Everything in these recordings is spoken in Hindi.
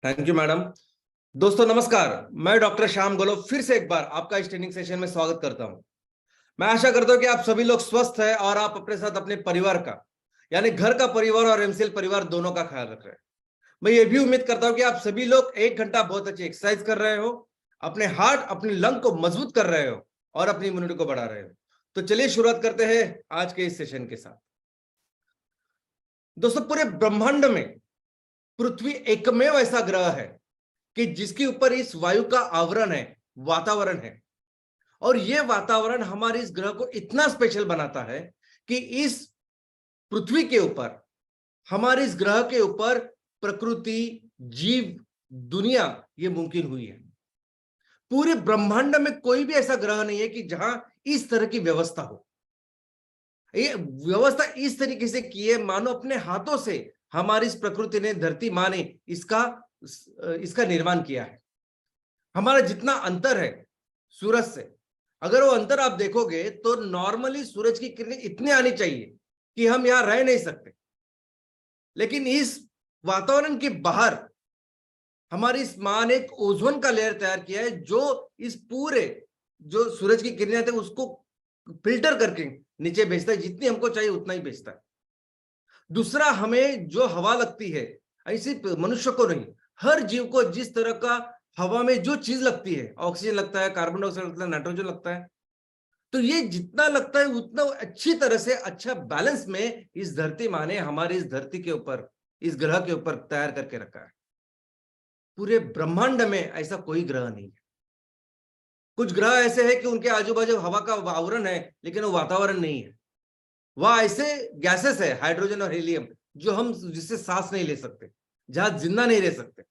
Thank you madam. दोस्तों नमस्कार, मैं डॉक्टर श्याम गोलोब फिर से एक बार आपका इस ट्रेनिंग सेशन में स्वागत करता हूं। मैं आशा करता हूं कि आप सभी लोग स्वस्थ हैं और आप अपने साथ अपने परिवार का यानी घर का परिवार और एमसीएल परिवार दोनों का ख्याल रख रहे हैं। मैं ये भी उम्मीद करता हूं कि आप सभी लोग 1 घंटा बहुत अच्छी एक्सरसाइज कर रहे हो, अपने हार्ट अपनी लंग को मजबूत कर रहे हो और अपनी इम्यूनिटी को बढ़ा रहे हो। तो चलिए शुरुआत करते हैं आज के इस सेशन के साथ। दोस्तों, पूरे ब्रह्मांड में पृथ्वी एकमेव ऐसा ग्रह है कि जिसके ऊपर इस वायु का आवरण है, वातावरण है। और यह वातावरण हमारे इस ग्रह को इतना स्पेशल बनाता है कि इस पृथ्वी के ऊपर, हमारे इस ग्रह के ऊपर प्रकृति, जीव, दुनिया ये मुमकिन हुई है। पूरे ब्रह्मांड में कोई भी ऐसा ग्रह नहीं है कि जहां इस तरह की व्यवस्था हो। ये व्यवस्था इस तरीके से की है मानो अपने हाथों से हमारी इस प्रकृति ने, धरती मां ने इसका निर्माण किया है। हमारा जितना अंतर है सूरज से, अगर वो अंतर आप देखोगे तो नॉर्मली सूरज की किरणें इतनी आनी चाहिए कि हम यहां रह नहीं सकते, लेकिन इस वातावरण के बाहर हमारी इस मां ने एक ओजोन का लेयर तैयार किया है जो इस पूरे जो सूरज की किरणें थे उसको फिल्टर करके नीचे भेजता है। जितनी हमको चाहिए उतना ही भेजता है। दूसरा, हमें जो हवा लगती है, ऐसी मनुष्य को नहीं, हर जीव को जिस तरह का हवा में जो चीज लगती है, ऑक्सीजन लगता है, कार्बन डाइऑक्साइड लगता है, नाइट्रोजन लगता है, तो ये जितना लगता है उतना अच्छी तरह से अच्छा बैलेंस में इस धरती माँ ने हमारी इस धरती के ऊपर, इस ग्रह के ऊपर तैयार करके रखा है। पूरे ब्रह्मांड में ऐसा कोई ग्रह नहीं है। कुछ ग्रह ऐसे हैं कि उनके आजू बाजू हवा का आवरण है लेकिन वो वातावरण नहीं है। वह ऐसे गैसेस है, हाइड्रोजन और हीलियम, जो हम जिससे सांस नहीं ले सकते, जहां जिंदा नहीं रह सकते।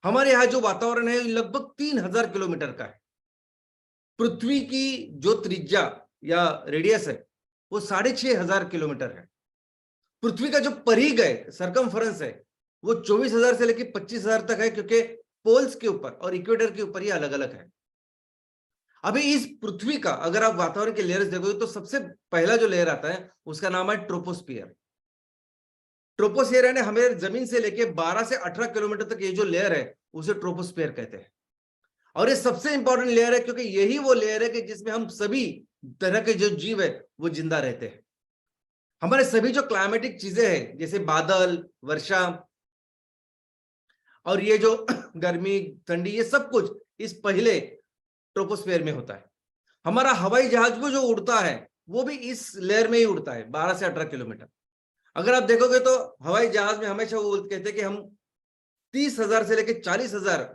हमारे यहाँ जो वातावरण है लगभग 3000 किलोमीटर का है। पृथ्वी की जो त्रिज्या या रेडियस है वो 6500 किलोमीटर है। पृथ्वी का जो परिघ है, सरकमफरेंस है, वो 24,000 से लेकर 25,000 तक है, क्योंकि पोल्स के ऊपर और इक्वेटर के ऊपर ये अलग अलग है। अभी इस पृथ्वी का अगर आप वातावरण के लेयर्स देखोगे तो सबसे पहला जो लेयर आता है उसका नाम है ट्रोपोस्फियर। ट्रोपोस्फियर यानी हमें जमीन से लेके 12 से 18 किलोमीटर तक ये जो लेयर है उसे ट्रोपोस्फियर कहते हैं। और ये सबसे इंपॉर्टेंट लेयर है क्योंकि यही वो लेयर है कि जिसमें हम सभी तरह के जो जीव है वो जिंदा रहते हैं। हमारे सभी जो क्लाइमेटिक चीजें हैं जैसे बादल, वर्षा और ये जो गर्मी, ठंडी, ये सब कुछ इस पहले ट्रोपोस्फियर में होता है। हमारा हवाई जहाज वो जो उड़ता है वो भी इस लेयर में ही उड़ता है, 12 से 18 किलोमीटर। अगर आप देखोगे तो हवाई जहाज में हमेशा वो कहते हैं कि हम 30,000 से लेकर 40,000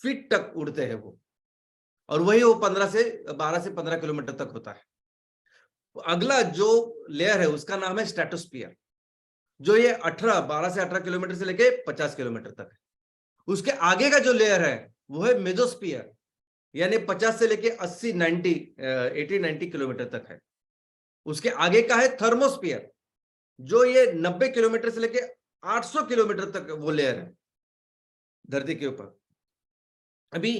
फीट तक उड़ते हैं वो, और वही वो 12 से 15 किलोमीटर तक होता है। अगला जो लेयर है उसका नाम है स्ट्रेटोस्फियर, जो ये 12 से 18 किलोमीटर से लेके 50 किलोमीटर तक है। उसके आगे का जो लेयर है वो है मेसोस्फियर, यानी 50 से लेके 80 90 किलोमीटर तक है। उसके आगे का है थर्मोस्फियर, जो ये 90 किलोमीटर से लेके 800 किलोमीटर तक वो लेयर है धरती के ऊपर। अभी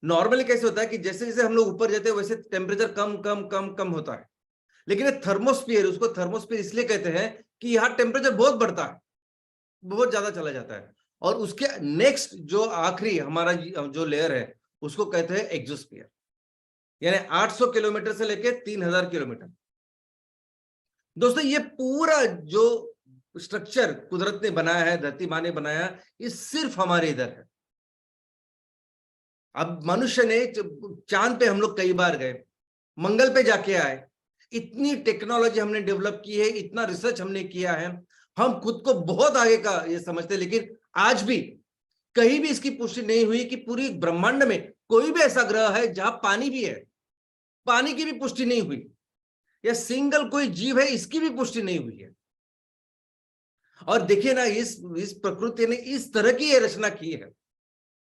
नॉर्मली कैसे होता है कि जैसे जैसे हम लोग ऊपर जाते हैं वैसे टेम्परेचर कम कम कम कम होता है, लेकिन ये थर्मोस्फियर, उसको थर्मोस्फियर इसलिए कहते हैं कि यहाँ टेम्परेचर बहुत बढ़ता है, बहुत ज्यादा चला जाता है। और उसके नेक्स्ट जो आखिरी हमारा जो लेयर है उसको कहते हैं एक्सोस्फियर, यानी 800 किलोमीटर से लेके 3000 किलोमीटर। दोस्तों, ये पूरा जो स्ट्रक्चर कुदरत ने बनाया है, धरती माँ ने बनाया है, ये सिर्फ हमारे इधर है। अब मनुष्य ने चांद पे हम लोग कई बार गए, मंगल पे जाके आए, इतनी टेक्नोलॉजी हमने डेवलप की है, इतना रिसर्च हमने किया है, हम खुद को बहुत आगे का ये समझते हैं, लेकिन आज भी कहीं भी इसकी पुष्टि नहीं हुई कि पूरी ब्रह्मांड में कोई भी ऐसा ग्रह है जहां पानी भी है। पानी की भी पुष्टि नहीं हुई, या सिंगल कोई जीव है इसकी भी पुष्टि नहीं हुई है। और देखिए ना, इस प्रकृति ने इस तरह की ये रचना की है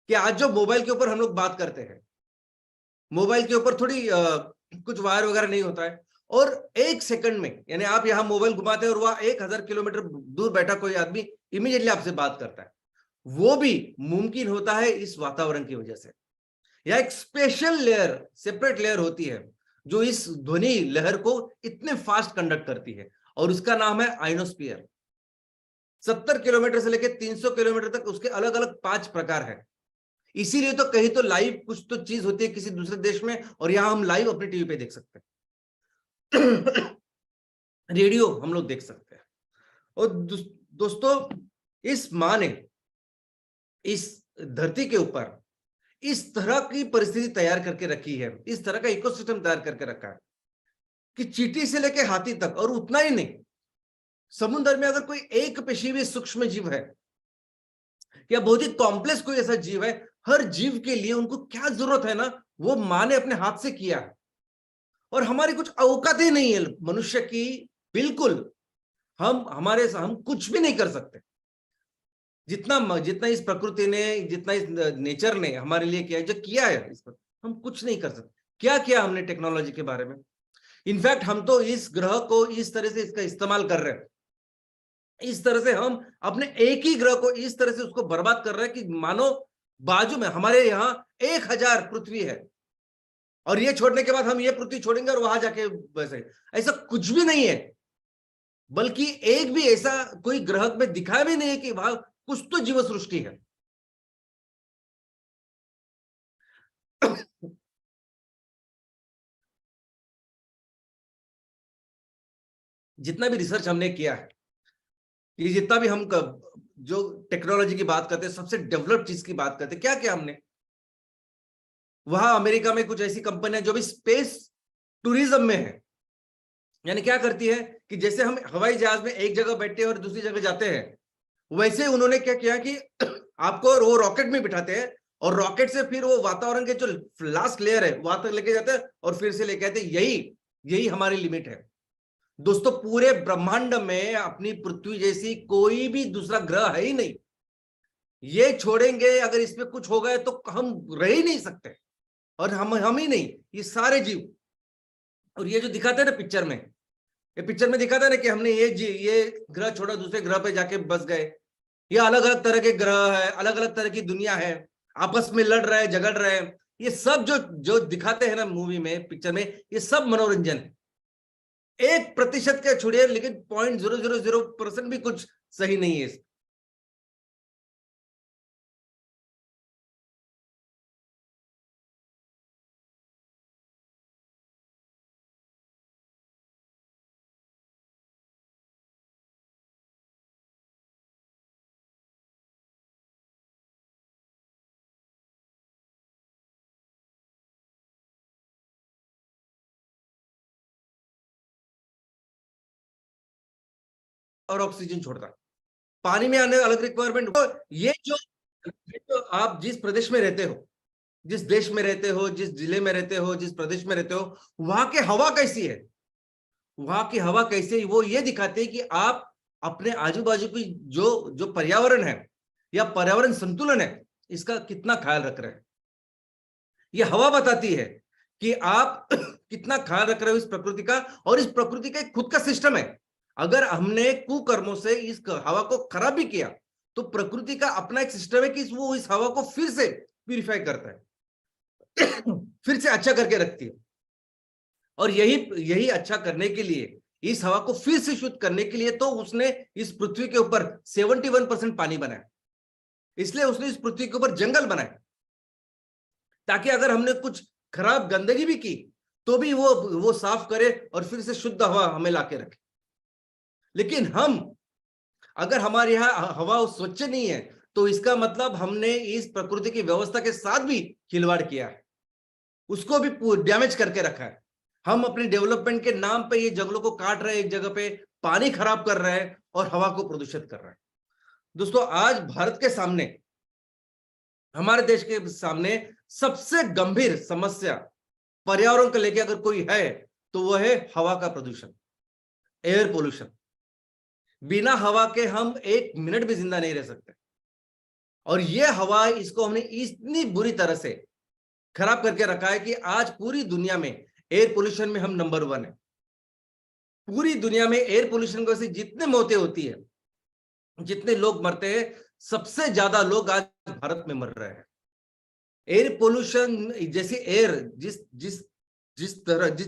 कि आज जो मोबाइल के ऊपर हम लोग बात करते हैं, मोबाइल के ऊपर थोड़ी कुछ वायर वगैरह नहीं होता है, और 1 सेकंड में, यानी आप यहां मोबाइल घुमाते हैं और वह 1000 किलोमीटर दूर बैठा कोई आदमी इमीडिएटली आपसे बात करता है। वो भी मुमकिन होता है इस वातावरण की वजह से। यह एक स्पेशल लेयर, सेपरेट लेयर होती है जो इस ध्वनि लहर को इतने फास्ट कंडक्ट करती है, और उसका नाम है आइनोस्फियर। 70 किलोमीटर से लेकर 300 किलोमीटर तक उसके अलग अलग 5 प्रकार है। इसीलिए तो कहीं तो लाइव कुछ तो चीज होती है किसी दूसरे देश में, और यहां हम लाइव अपने टीवी पे देख सकते हैं। रेडियो हम लोग देख सकते हैं। और दोस्तों, इस मां ने इस धरती के ऊपर इस तरह की परिस्थिति तैयार करके रखी है, इस तरह का इकोसिस्टम तैयार करके रखा है कि चींटी से लेकर हाथी तक, और उतना ही नहीं, समुद्र में अगर कोई एक पेशीवी सूक्ष्म जीव है या बहुत ही कॉम्प्लेक्स कोई ऐसा जीव है, हर जीव के लिए उनको क्या जरूरत है ना, वो मां ने अपने हाथ से किया है। और हमारी कुछ औकात ही नहीं है मनुष्य की, बिल्कुल हम कुछ भी नहीं कर सकते। जितना जितना इस प्रकृति ने, जितना इस नेचर ने हमारे लिए किया है, जो किया है इस पर, हम कुछ नहीं कर सकते। क्या किया हमने टेक्नोलॉजी के बारे में? इनफैक्ट हम तो इस ग्रह को इस तरह से इसका इस्तेमाल कर रहे हैं, इस तरह से हम अपने एक ही ग्रह को इस तरह से उसको बर्बाद कर रहे हैं कि मानो बाजू में हमारे यहाँ 1000 पृथ्वी है, और ये छोड़ने के बाद हम ये पृथ्वी छोड़ेंगे और वहां जाके वैसे, ऐसा कुछ भी नहीं है। बल्कि एक भी ऐसा कोई ग्रह में दिखा भी नहीं है कि वहां कुछ तो जीव सृष्टि है। जितना भी रिसर्च हमने किया है, ये जितना भी हम जो टेक्नोलॉजी की बात करते हैं, सबसे डेवलप्ड चीज की बात करते हैं, क्या क्या हमने, वहां अमेरिका में कुछ ऐसी कंपनियां जो भी स्पेस टूरिज्म में है, यानी क्या करती है कि जैसे हम हवाई जहाज में एक जगह बैठते हैं और दूसरी जगह जाते हैं, वैसे उन्होंने क्या किया कि आपको वो रॉकेट में बिठाते हैं, और रॉकेट से फिर वो वातावरण के जो लास्ट लेयर है वहां तक लेके जाते हैं, और फिर से लेके आते हैं। यही हमारी लिमिट है दोस्तों। पूरे ब्रह्मांड में अपनी पृथ्वी जैसी कोई भी दूसरा ग्रह है ही नहीं। ये छोड़ेंगे, अगर इसमें कुछ हो गए तो हम रह ही नहीं सकते, और हम ही नहीं, ये सारे जीव। और ये जो दिखाते हैं ना पिक्चर में, ये पिक्चर में दिखाता है ना कि हमने ये ग्रह छोड़ा, दूसरे ग्रह पे जाके बस गए। ये अलग अलग तरह के ग्रह है, अलग अलग तरह की दुनिया है, आपस में लड़ रहे हैं, झगड़ रहे हैं। ये सब जो जो दिखाते हैं ना मूवी में, पिक्चर में, ये सब मनोरंजन है। 1% के छोड़िए, लेकिन 0.000% भी कुछ सही नहीं है। और ऑक्सीजन छोड़ता, पानी में आने अलग रिक्वायरमेंट। तो ये जो आप जिस प्रदेश में रहते हो, जिस देश में रहते हो, जिस जिले में रहते हो, जिस प्रदेश में रहते हो, वहां की हवा कैसी है, वहां की हवा कैसे है, वो ये दिखाते हैं कि आप अपने आजू बाजू की जो जो पर्यावरण है या पर्यावरण संतुलन है, इसका कितना ख्याल रख रहे हैं। ये हवा बताती है कि आप कितना ख्याल रख रहे हो इस प्रकृति का, और इस प्रकृति का एक खुद का सिस्टम है। अगर हमने कुकर्मों से इस हवा को खराब भी किया, तो प्रकृति का अपना एक सिस्टम है कि वो इस हवा को फिर से प्यूरिफाई करता है, फिर से अच्छा करके रखती है। और यही यही अच्छा करने के लिए, इस हवा को फिर से शुद्ध करने के लिए, तो उसने इस पृथ्वी के ऊपर 71% पानी बनाया। इसलिए उसने इस पृथ्वी के ऊपर जंगल बनाए, ताकि अगर हमने कुछ खराब गंदगी भी की तो भी वो साफ करे और फिर से शुद्ध हवा हमें लाके रखे। लेकिन अगर हमारे यहाँ हवा स्वच्छ नहीं है, तो इसका मतलब हमने इस प्रकृति की व्यवस्था के साथ भी खिलवाड़ किया है, उसको भी डैमेज करके रखा है। हम अपने डेवलपमेंट के नाम पे ये जंगलों को काट रहे हैं, एक जगह पे पानी खराब कर रहे हैं और हवा को प्रदूषित कर रहे हैं। दोस्तों, आज भारत के सामने, हमारे देश के सामने सबसे गंभीर समस्या पर्यावरण को लेकर अगर कोई है, तो वह है हवा का प्रदूषण, एयर पोल्यूशन। बिना हवा के हम 1 मिनट भी जिंदा नहीं रह सकते। और ये हवा, इसको हमने इतनी बुरी तरह से खराब करके रखा है कि आज पूरी दुनिया में एयर पोल्यूशन में हम नंबर 1 है। पूरी दुनिया में एयर पोल्यूशन की वजह से जितने मौतें होती है, जितने लोग मरते हैं, सबसे ज्यादा लोग आज भारत में मर रहे हैं। एयर पोल्यूशन जैसी एयर, जिस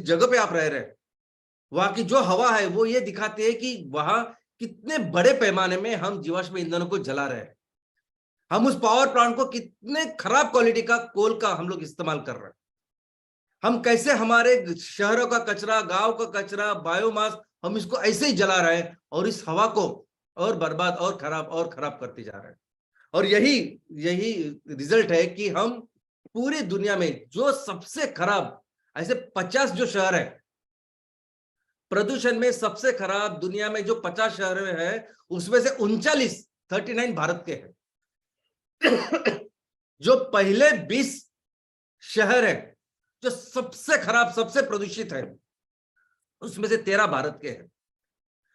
जगह पे आप रह रहे हैं, वहां की जो हवा है, वो ये दिखाती है कि वहां कितने बड़े पैमाने में हम जीवाश्म ईंधनों को जला रहे हैं, हम उस पावर प्लांट को कितने खराब क्वालिटी का कोल का हम लोग इस्तेमाल कर रहे हैं, हम कैसे हमारे शहरों का कचरा, गांव का कचरा, बायोमास, हम इसको ऐसे ही जला रहे हैं और इस हवा को और बर्बाद और खराब करते जा रहे हैं। और यही यही रिजल्ट है कि हम पूरी दुनिया में जो सबसे खराब ऐसे 50 जो शहर है प्रदूषण में सबसे खराब, दुनिया में जो 50 शहर है उसमें से 39 भारत के हैं। जो पहले 20 शहर है जो सबसे खराब, सबसे प्रदूषित है, उसमें से 13 भारत के हैं।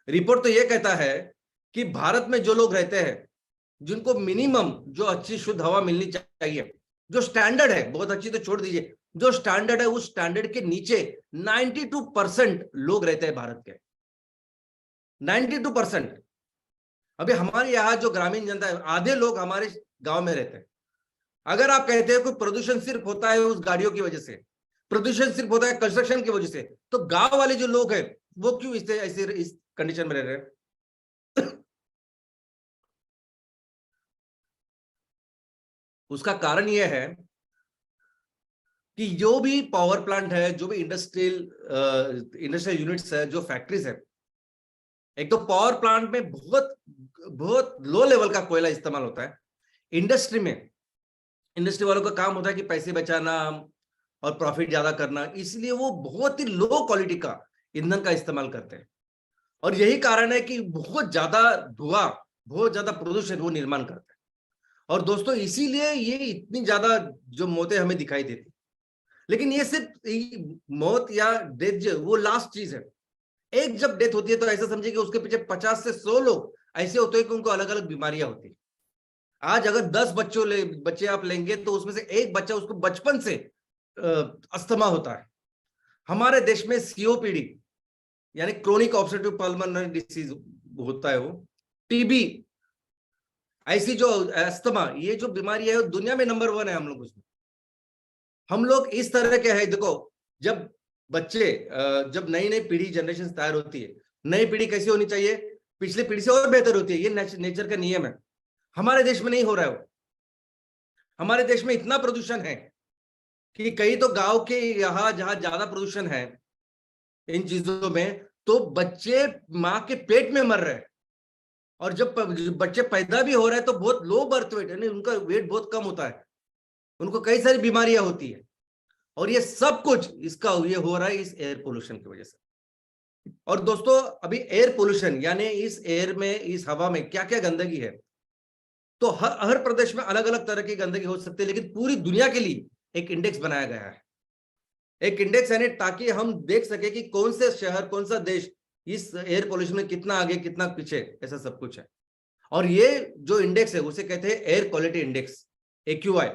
रिपोर्ट तो यह कहता है कि भारत में जो लोग रहते हैं, जिनको मिनिमम जो अच्छी शुद्ध हवा मिलनी चाहिए, जो स्टैंडर्ड है, बहुत अच्छी तो छोड़ दीजिए, जो स्टैंडर्ड है उस स्टैंडर्ड के नीचे 92% लोग रहते हैं भारत के। 92%। अभी हमारे यहाँ जो ग्रामीण जनता है, आधे लोग हमारे गांव में रहते हैं। अगर आप कहते हैं कि प्रदूषण सिर्फ होता है उस गाड़ियों की वजह से, प्रदूषण सिर्फ होता है कंस्ट्रक्शन की वजह से, तो गांव वाले जो लोग हैं वो क्यों ऐसे इस कंडीशन में रह रहे हैं? उसका कारण यह है कि जो भी पावर प्लांट है, जो भी इंडस्ट्रियल यूनिट्स है, जो फैक्ट्रीज है, एक तो पावर प्लांट में बहुत बहुत लो लेवल का कोयला इस्तेमाल होता है। इंडस्ट्री में, इंडस्ट्री वालों का काम होता है कि पैसे बचाना और प्रॉफिट ज्यादा करना, इसलिए वो बहुत ही लो क्वालिटी का ईंधन का इस्तेमाल करते हैं। और यही कारण है कि बहुत ज्यादा धुआं, बहुत ज्यादा प्रदूषण वो निर्माण करते हैं। और दोस्तों इसीलिए ये इतनी ज्यादा जो मौतें हमें दिखाई देती, लेकिन ये सिर्फ मौत या डेथ जो वो लास्ट चीज है। एक जब डेथ होती है तो ऐसा समझिए कि उसके पीछे 50 से 100 लोग ऐसे होते हैं कि उनको अलग अलग बीमारियां होती है। आज अगर 10 बच्चे आप लेंगे तो उसमें से एक बच्चा, उसको बचपन से अस्थमा होता है। हमारे देश में सीओपीडी यानी क्रोनिक ऑब्स्ट्रक्टिव पल्मोनरी डिसीज होता है, वो टीबी, ऐसी जो अस्थमा, ये जो बीमारी है दुनिया में नंबर 1 है हम लोग उसमें। हम लोग इस तरह के हैं, देखो जब बच्चे, जब नई नई पीढ़ी, जनरेशन तैयार होती है, नई पीढ़ी कैसी होनी चाहिए, पिछली पीढ़ी से और बेहतर होती है, ये नेचर का नियम है। हमारे देश में नहीं हो रहा है वो। हमारे देश में इतना प्रदूषण है कि कई तो गांव के यहाँ जहां ज्यादा प्रदूषण है इन चीजों में, तो बच्चे माँ के पेट में मर रहे हैं। और जब बच्चे पैदा भी हो रहे हैं तो बहुत लो बर्थ वेट, यानी उनका वेट बहुत कम होता है, उनको कई सारी बीमारियां होती है। और ये सब कुछ इसका ये हो रहा है इस एयर पोल्यूशन की वजह से। और दोस्तों अभी एयर पोल्यूशन यानी इस एयर में, इस हवा में क्या क्या गंदगी है, तो हर प्रदेश में अलग अलग तरह की गंदगी हो सकती है, लेकिन पूरी दुनिया के लिए एक इंडेक्स बनाया गया है। एक इंडेक्स यानी ताकि हम देख सके कि कौन से शहर, कौन सा देश इस एयर पोल्यूशन में कितना आगे, कितना पीछे, ऐसा सब कुछ है। और ये जो इंडेक्स है उसे कहते हैं एयर क्वालिटी इंडेक्स, AQI।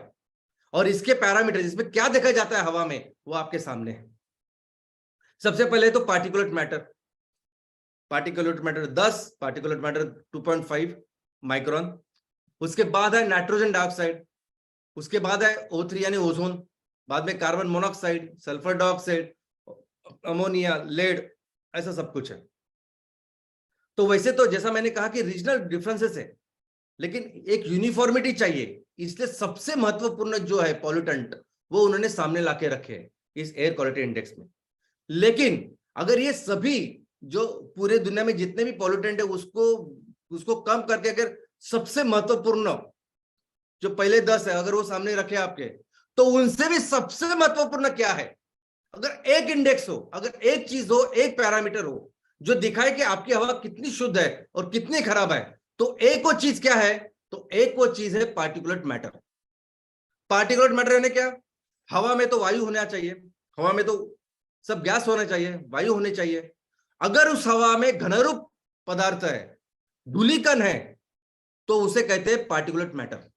और इसके पैरामीटर, इसमें क्या देखा जाता है हवा में, वो आपके सामने है। सबसे पहले तो particulate matter, 10, particulate matter 2.5 micron. उसके बाद है नाइट्रोजन डाइऑक्साइड, उसके बाद है O3 यानी ओजोन, बाद में carbon monoxide, sulphur dioxide, ammonia, lead, ऐसा सब कुछ है। तो वैसे तो जैसा मैंने कहा कि रीजनल डिफरेंसेस है, लेकिन एक यूनिफॉर्मिटी चाहिए, इसलिए सबसे महत्वपूर्ण जो है पॉल्यूटेंट वो उन्होंने सामने लाके रखे हैं इस एयर क्वालिटी इंडेक्स में। लेकिन अगर ये सभी जो पूरे दुनिया में जितने भी पॉल्यूटेंट है उसको कम करके अगर सबसे महत्वपूर्ण जो पहले 10 है अगर वो सामने रखे आपके, तो उनसे भी सबसे महत्वपूर्ण क्या है, अगर एक इंडेक्स हो, अगर एक चीज हो, एक पैरामीटर हो जो दिखाए कि आपकी हवा कितनी शुद्ध है और कितनी खराब है, तो एक वो चीज क्या है, तो एक वो चीज है पार्टिकुलेट मैटर। पार्टिकुलेट मैटर यानी क्या, हवा में तो वायु होना चाहिए, हवा में तो सब गैस होना चाहिए, वायु होनी चाहिए। अगर उस हवा में घनरूप पदार्थ है, धूलिकण है, तो उसे कहते हैं पार्टिकुलेट मैटर।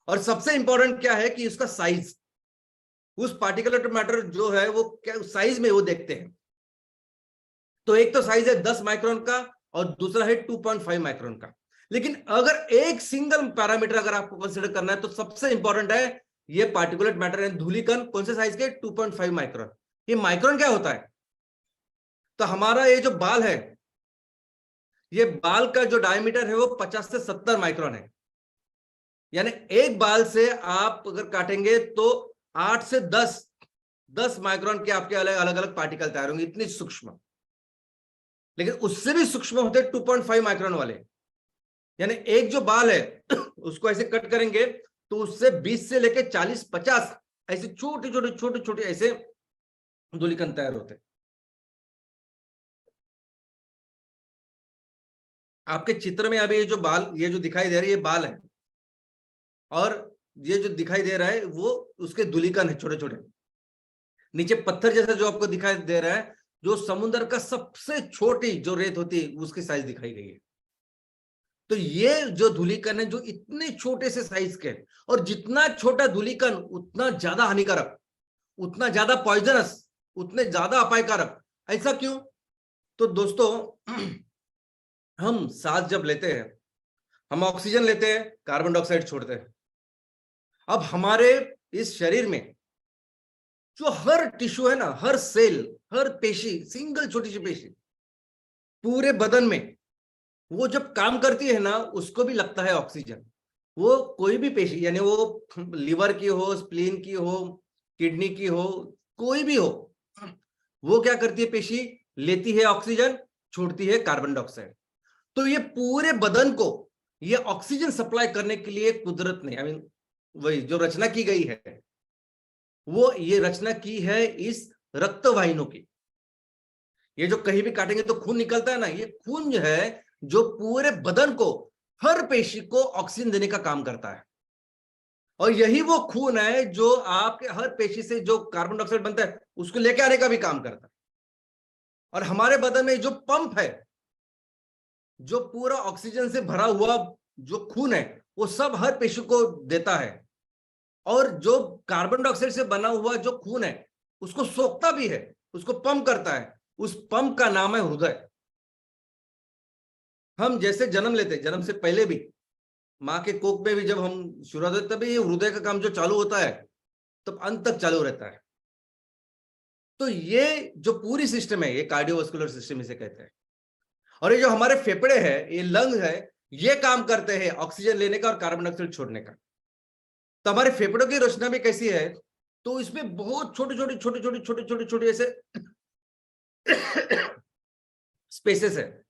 और सबसे इंपॉर्टेंट क्या है कि उसका साइज, उस पार्टिकुलेट मैटर जो है वो क्या साइज में वो देखते हैं। तो एक तो साइज है 10 माइक्रोन का और दूसरा है 2.5 माइक्रोन का। लेकिन अगर एक सिंगल पैरामीटर अगर आपको कंसीडर करना है तो सबसे इंपॉर्टेंट है ये पार्टिकुलेट मैटर है, धूलिकण, कौन से साइज के, 2.5 माइक्रोन। ये माइक्रोन क्या होता है, तो हमारा ये जो बाल है ये बाल का जो डायमीटर है वो 50 से 70 माइक्रोन है, यानी एक बाल से आप अगर काटेंगे तो 8 से 10 माइक्रोन के आपके अलग अलग पार्टिकल तैयार होंगे, इतनी सूक्ष्म। लेकिन उससे भी सूक्ष्म होते 2.5 माइक्रोन वाले, यानी एक जो बाल है उसको ऐसे कट करेंगे तो उससे 20 से लेके 40-50 ऐसे छोटे छोटे ऐसे धूलिकण तैयार होते हैं। आपके चित्र में अभी ये जो बाल, ये जो दिखाई दे रही है, ये बाल है, और ये जो दिखाई दे रहा है वो उसके धूलिकण है छोटे छोटे। नीचे पत्थर जैसा जो आपको दिखाई दे रहा है, जो समुद्र का सबसे छोटी जो रेत होती है उसकी साइज दिखाई गई है। तो ये जो धूलिकण है जो इतने छोटे से साइज के, और जितना छोटा धूलिकण उतना ज्यादा हानिकारक, उतना ज्यादा पॉइजनस, उतने ज्यादा अपायकारक। ऐसा क्यों? तो दोस्तों हम सांस जब लेते हैं, हम ऑक्सीजन लेते हैं, कार्बन डाइऑक्साइड छोड़ते हैं। अब हमारे इस शरीर में जो हर टिश्यू है ना, हर सेल, हर पेशी, सिंगल छोटी सी पेशी पूरे बदन में वो जब काम करती है ना, उसको भी लगता है ऑक्सीजन। वो कोई भी पेशी, यानी वो लिवर की हो, स्प्लीन की हो, किडनी की हो, कोई भी हो, वो क्या करती है? पेशी लेती है ऑक्सीजन, छोड़ती है कार्बन डाइऑक्साइड। तो ये पूरे बदन को ये ऑक्सीजन सप्लाई करने के लिए कुदरत ने, आई मीन वही जो रचना की गई है, वो ये रचना की है इस रक्त वाहिनियों की। ये जो कहीं भी काटेंगे तो खून निकलता है ना, ये खून जो है जो पूरे बदन को, हर पेशी को ऑक्सीजन देने का काम करता है। और यही वो खून है जो आपके हर पेशी से जो कार्बन डाइऑक्साइड बनता है उसको लेके आने का भी काम करता है। और हमारे बदन में जो पंप है, जो पूरा ऑक्सीजन से भरा हुआ जो खून है, वो सब हर पेशी को देता है। और जो कार्बन डाइऑक्साइड से बना हुआ जो खून है उसको सोखता भी है, उसको पंप करता है। उस पंप का नाम है हृदय। हम जैसे जन्म लेते, जन्म से पहले भी माँ के कोख में भी जब हम शुरुआत होते, तभी ये हृदय का काम जो चालू होता है तब अंत तक चालू रहता है। तो ये जो पूरी सिस्टम है, ये कार्डियोवास्कुलर सिस्टम इसे कहते हैं। और ये जो हमारे फेफड़े हैं, ये लंग है, ये काम करते हैं ऑक्सीजन लेने का और कार्बन डाइऑक्साइड छोड़ने का। तो हमारे फेफड़ों की रचना भी कैसी है? तो इसमें बहुत छोटे छोटे ऐसे स्पेसेस है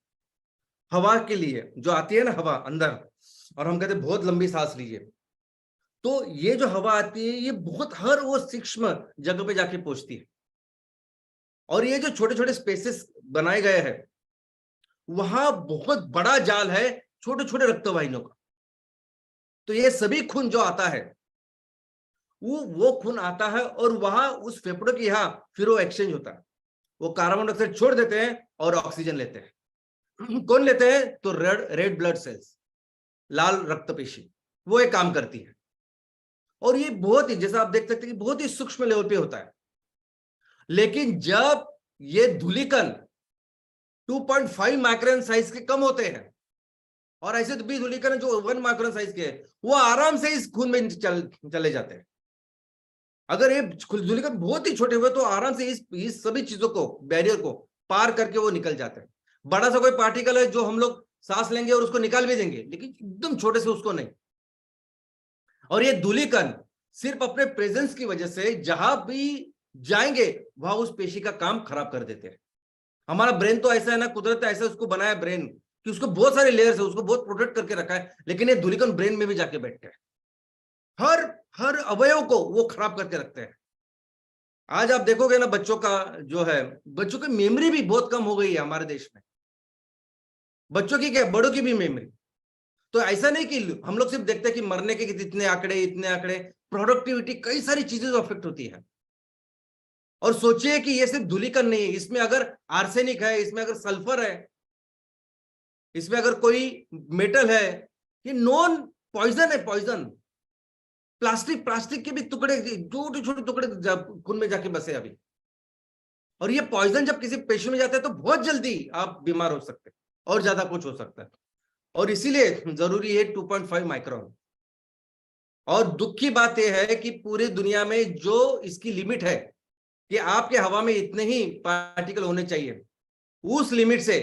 हवा के लिए, जो आती है ना हवा अंदर, और हम कहते हैं बहुत लंबी सांस लीजिए। तो ये जो हवा आती है ये बहुत हर वो सूक्ष्म जगह पे जाके पहुंचती है। और ये जो छोटे छोटे स्पेसेस बनाए गए हैं, वहां बहुत बड़ा जाल है छोटे छोटे रक्त वाहिनियों का। तो ये सभी खून जो आता है, वो खून आता है और वहां उस फेफड़ों की यहाँ फिर वो एक्सचेंज होता है। वो कार्बन डाइऑक्साइड छोड़ देते हैं और ऑक्सीजन लेते हैं। कौन लेते हैं? तो रेड ब्लड सेल्स, लाल रक्त पेशी, वो एक काम करती है। और ये बहुत ही, जैसा आप देख सकते हैं कि बहुत ही सूक्ष्म लेवल पे होता है। लेकिन जब ये धूलिकण 2.5 माइक्रोन साइज के कम होते हैं, और ऐसे भी धूलिकण जो 1 माइक्रोन साइज के हैं, वो आराम से इस खून में चले जाते हैं। अगर ये धूलिकण बहुत ही छोटे हुए तो आराम से इस सभी चीजों को, बैरियर को पार करके वो निकल जाते हैं। बड़ा सा कोई पार्टिकल है जो हम लोग सांस लेंगे और उसको निकाल भी देंगे, लेकिन एकदम छोटे से उसको नहीं। और ये धूलिकण सिर्फ अपने प्रेजेंस की वजह से जहां भी जाएंगे वहां उस पेशी का काम खराब कर देते हैं। हमारा ब्रेन तो ऐसा है ना, कुदरत ने ऐसा उसको बनाया ब्रेन कि उसको बहुत सारे लेयर्स है, उसको बहुत प्रोटेक्ट करके रखा है, लेकिन ये धूलिकण ब्रेन में भी जाके बैठते हैं, हर हर अवयव को वो खराब करके रखते हैं। आज आप देखोगे ना, बच्चों का जो है, बच्चों की मेमोरी भी बहुत कम हो गई है हमारे देश में। बच्चों की क्या, बड़ों की भी मेमोरी। तो ऐसा नहीं कि हम लोग सिर्फ देखते हैं कि मरने के इतने आंकड़े, प्रोडक्टिविटी, कई सारी चीजें अफेक्ट होती है। और सोचिए कि ये सिर्फ धूलिकण नहीं है, इसमें अगर आर्सेनिक है, इसमें अगर सल्फर है, इसमें अगर कोई मेटल है, ये नॉन पॉइजन है, पॉइजन। प्लास्टिक के भी टुकड़े, छोटे छोटे टुकड़े खून में जाके बसे अभी। और ये पॉइजन जब किसी पेशी में जाता है तो बहुत जल्दी आप बीमार हो सकते हैं और ज्यादा कुछ हो सकता है। और इसीलिए जरूरी है 2.5 माइक्रोन। और दुख की बात यह है कि पूरी दुनिया में जो इसकी लिमिट है कि आपके हवा में इतने ही पार्टिकल होने चाहिए, उस लिमिट से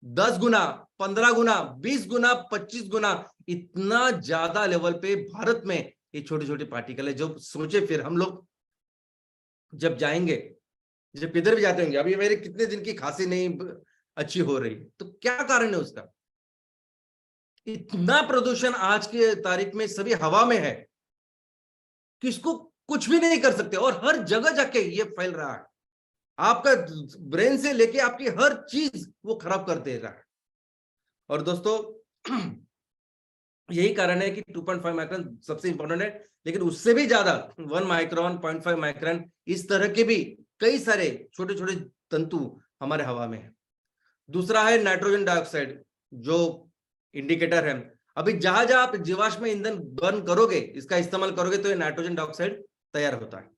10 गुना, 15 गुना, 20 गुना, 25 गुना, इतना ज्यादा लेवल पे भारत में ये छोटे छोटे पार्टिकल है। जो सोचे फिर हम लोग जब जाएंगे, जब इधर भी जाते होंगे, अभी मेरे कितने दिन की खांसी नहीं अच्छी हो रही, तो क्या कारण है उसका? इतना प्रदूषण आज के तारीख में सभी हवा में है कि इसको कुछ भी नहीं कर सकते, और हर जगह जाके ये फैल रहा है। आपका ब्रेन से लेके आपकी हर चीज वो खराब कर दे रहा है। और दोस्तों यही कारण है कि 2.5 माइक्रोन सबसे इंपॉर्टेंट है, लेकिन उससे भी ज्यादा 1 माइक्रोन, 0.5 माइक्रोन, इस तरह के भी कई सारे छोटे छोटे तंतु हमारे हवा में है। दूसरा है नाइट्रोजन डाइऑक्साइड, जो इंडिकेटर है। अभी जहां जहां आप जीवाश्म ईंधन बर्न करोगे, इसका इस्तेमाल करोगे, तो ये नाइट्रोजन डाइऑक्साइड तैयार होता है।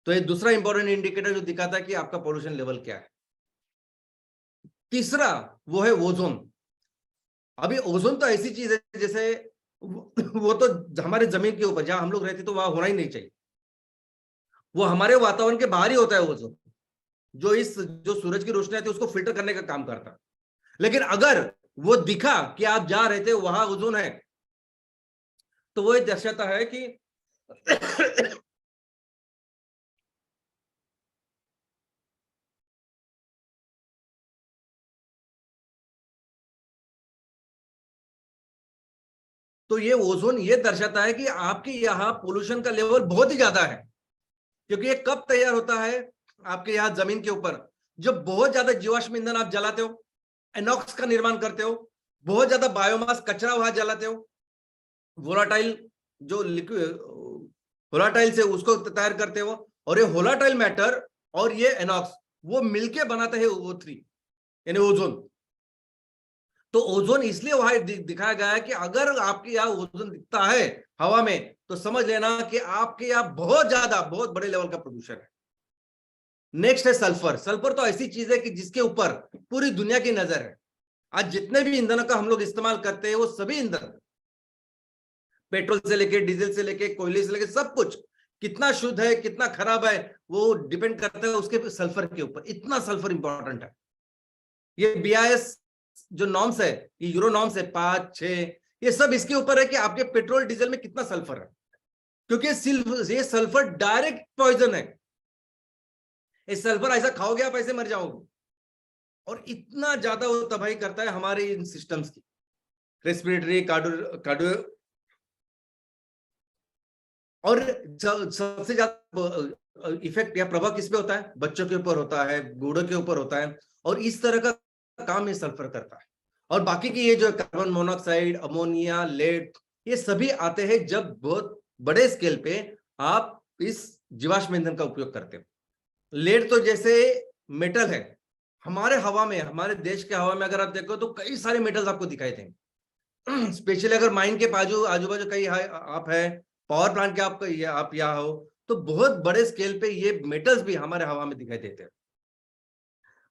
तो ये दूसरा इंपॉर्टेंट इंडिकेटर जो दिखाता है कि आपका पोल्यूशन लेवल क्या है। तीसरा वो है ओजोन। अभी ओजोन तो ऐसी चीज है जैसे वो तो हमारे जमीन के ऊपर जहां हम लोग रहते तो वहां होना ही नहीं चाहिए। वो हमारे वातावरण के बाहर ही होता है ओजोन, जो सूरज की रोशनी आती है उसको फिल्टर करने का काम करता है। लेकिन अगर वो दिखा कि आप जहां रहते हो वहां ओजोन है, तो वो दर्शाता है कि तो ये ओजोन ये दर्शाता है कि आपके यहाँ पोल्यूशन का लेवल बहुत ही ज्यादा है। क्योंकि ये कब तैयार होता है? आपके यहाँ जमीन के ऊपर जब बहुत ज्यादा जीवाश्म ईंधन आप जलाते हो, एनॉक्स का निर्माण करते हो, बहुत ज्यादा बायोमास कचरा वहां जलाते हो, वोलाटाइल जो लिक्विड वोलाटाइल से उसको तैयार करते हो, और ये वोलाटाइल मैटर और ये एनॉक्स वो मिलके बनाते हैं O3 यानी ओजोन। तो ओजोन इसलिए वहां दिखाया गया है कि अगर आपके यहाँ ओजोन दिखता है हवा में, तो समझ लेना कि आपके यहाँ बहुत ज्यादा बहुत बड़े लेवल का प्रदूषण है। नेक्स्ट है सल्फर। सल्फर तो ऐसी चीज है कि जिसके ऊपर पूरी दुनिया की नजर है। आज जितने भी ईंधनों का हम लोग इस्तेमाल करते हैं, वो सभी ईंधन, पेट्रोल से लेके डीजल से लेके कोयले से लेके सब कुछ कितना शुद्ध है कितना खराब है, वो डिपेंड करता है उसके सल्फर के ऊपर। इतना सल्फर इंपॉर्टेंट है। ये BIS जो नॉर्म्स है, ये यूरो नॉर्म्स है 5, 6, ये सब इसके ऊपर है कि आपके पेट्रोल डीजल में कितना सल्फर है। क्योंकि ये सल्फर डायरेक्ट पॉइजन है। ये सल्फर ऐसा खाओगे आप ऐसे मर जाओगे। और इतना ज्यादा वो तबाही करता है हमारे इन सिस्टम्स की, रेस्पिरेटरी, कार्डियो, और सबसे ज्यादा इफेक्ट या प्रभाव किस पे होता है? बच्चों के ऊपर होता है, बूढ़ों के ऊपर होता है। और इस तरह का काम ये सल्फर करता है। और बाकी की ये जो कार्बन मोनोऑक्साइड, अमोनिया, लेड, ये सभी आते हैं जब बहुत बड़े स्केल पे आप इस जीवाश्म ईंधन का उपयोग करते हो। लेड तो जैसे मेटल है, हमारे हवा में, हमारे देश के हवा में अगर आप देखो तो कई सारे मेटल्स आपको दिखाई देंगे। स्पेशली अगर माइन के बाजू आजू बाजू कहीं आप है, पावर प्लांट के आप यहाँ हो, तो बहुत बड़े स्केल पे ये मेटल्स भी हमारे हवा में दिखाई देते हैं।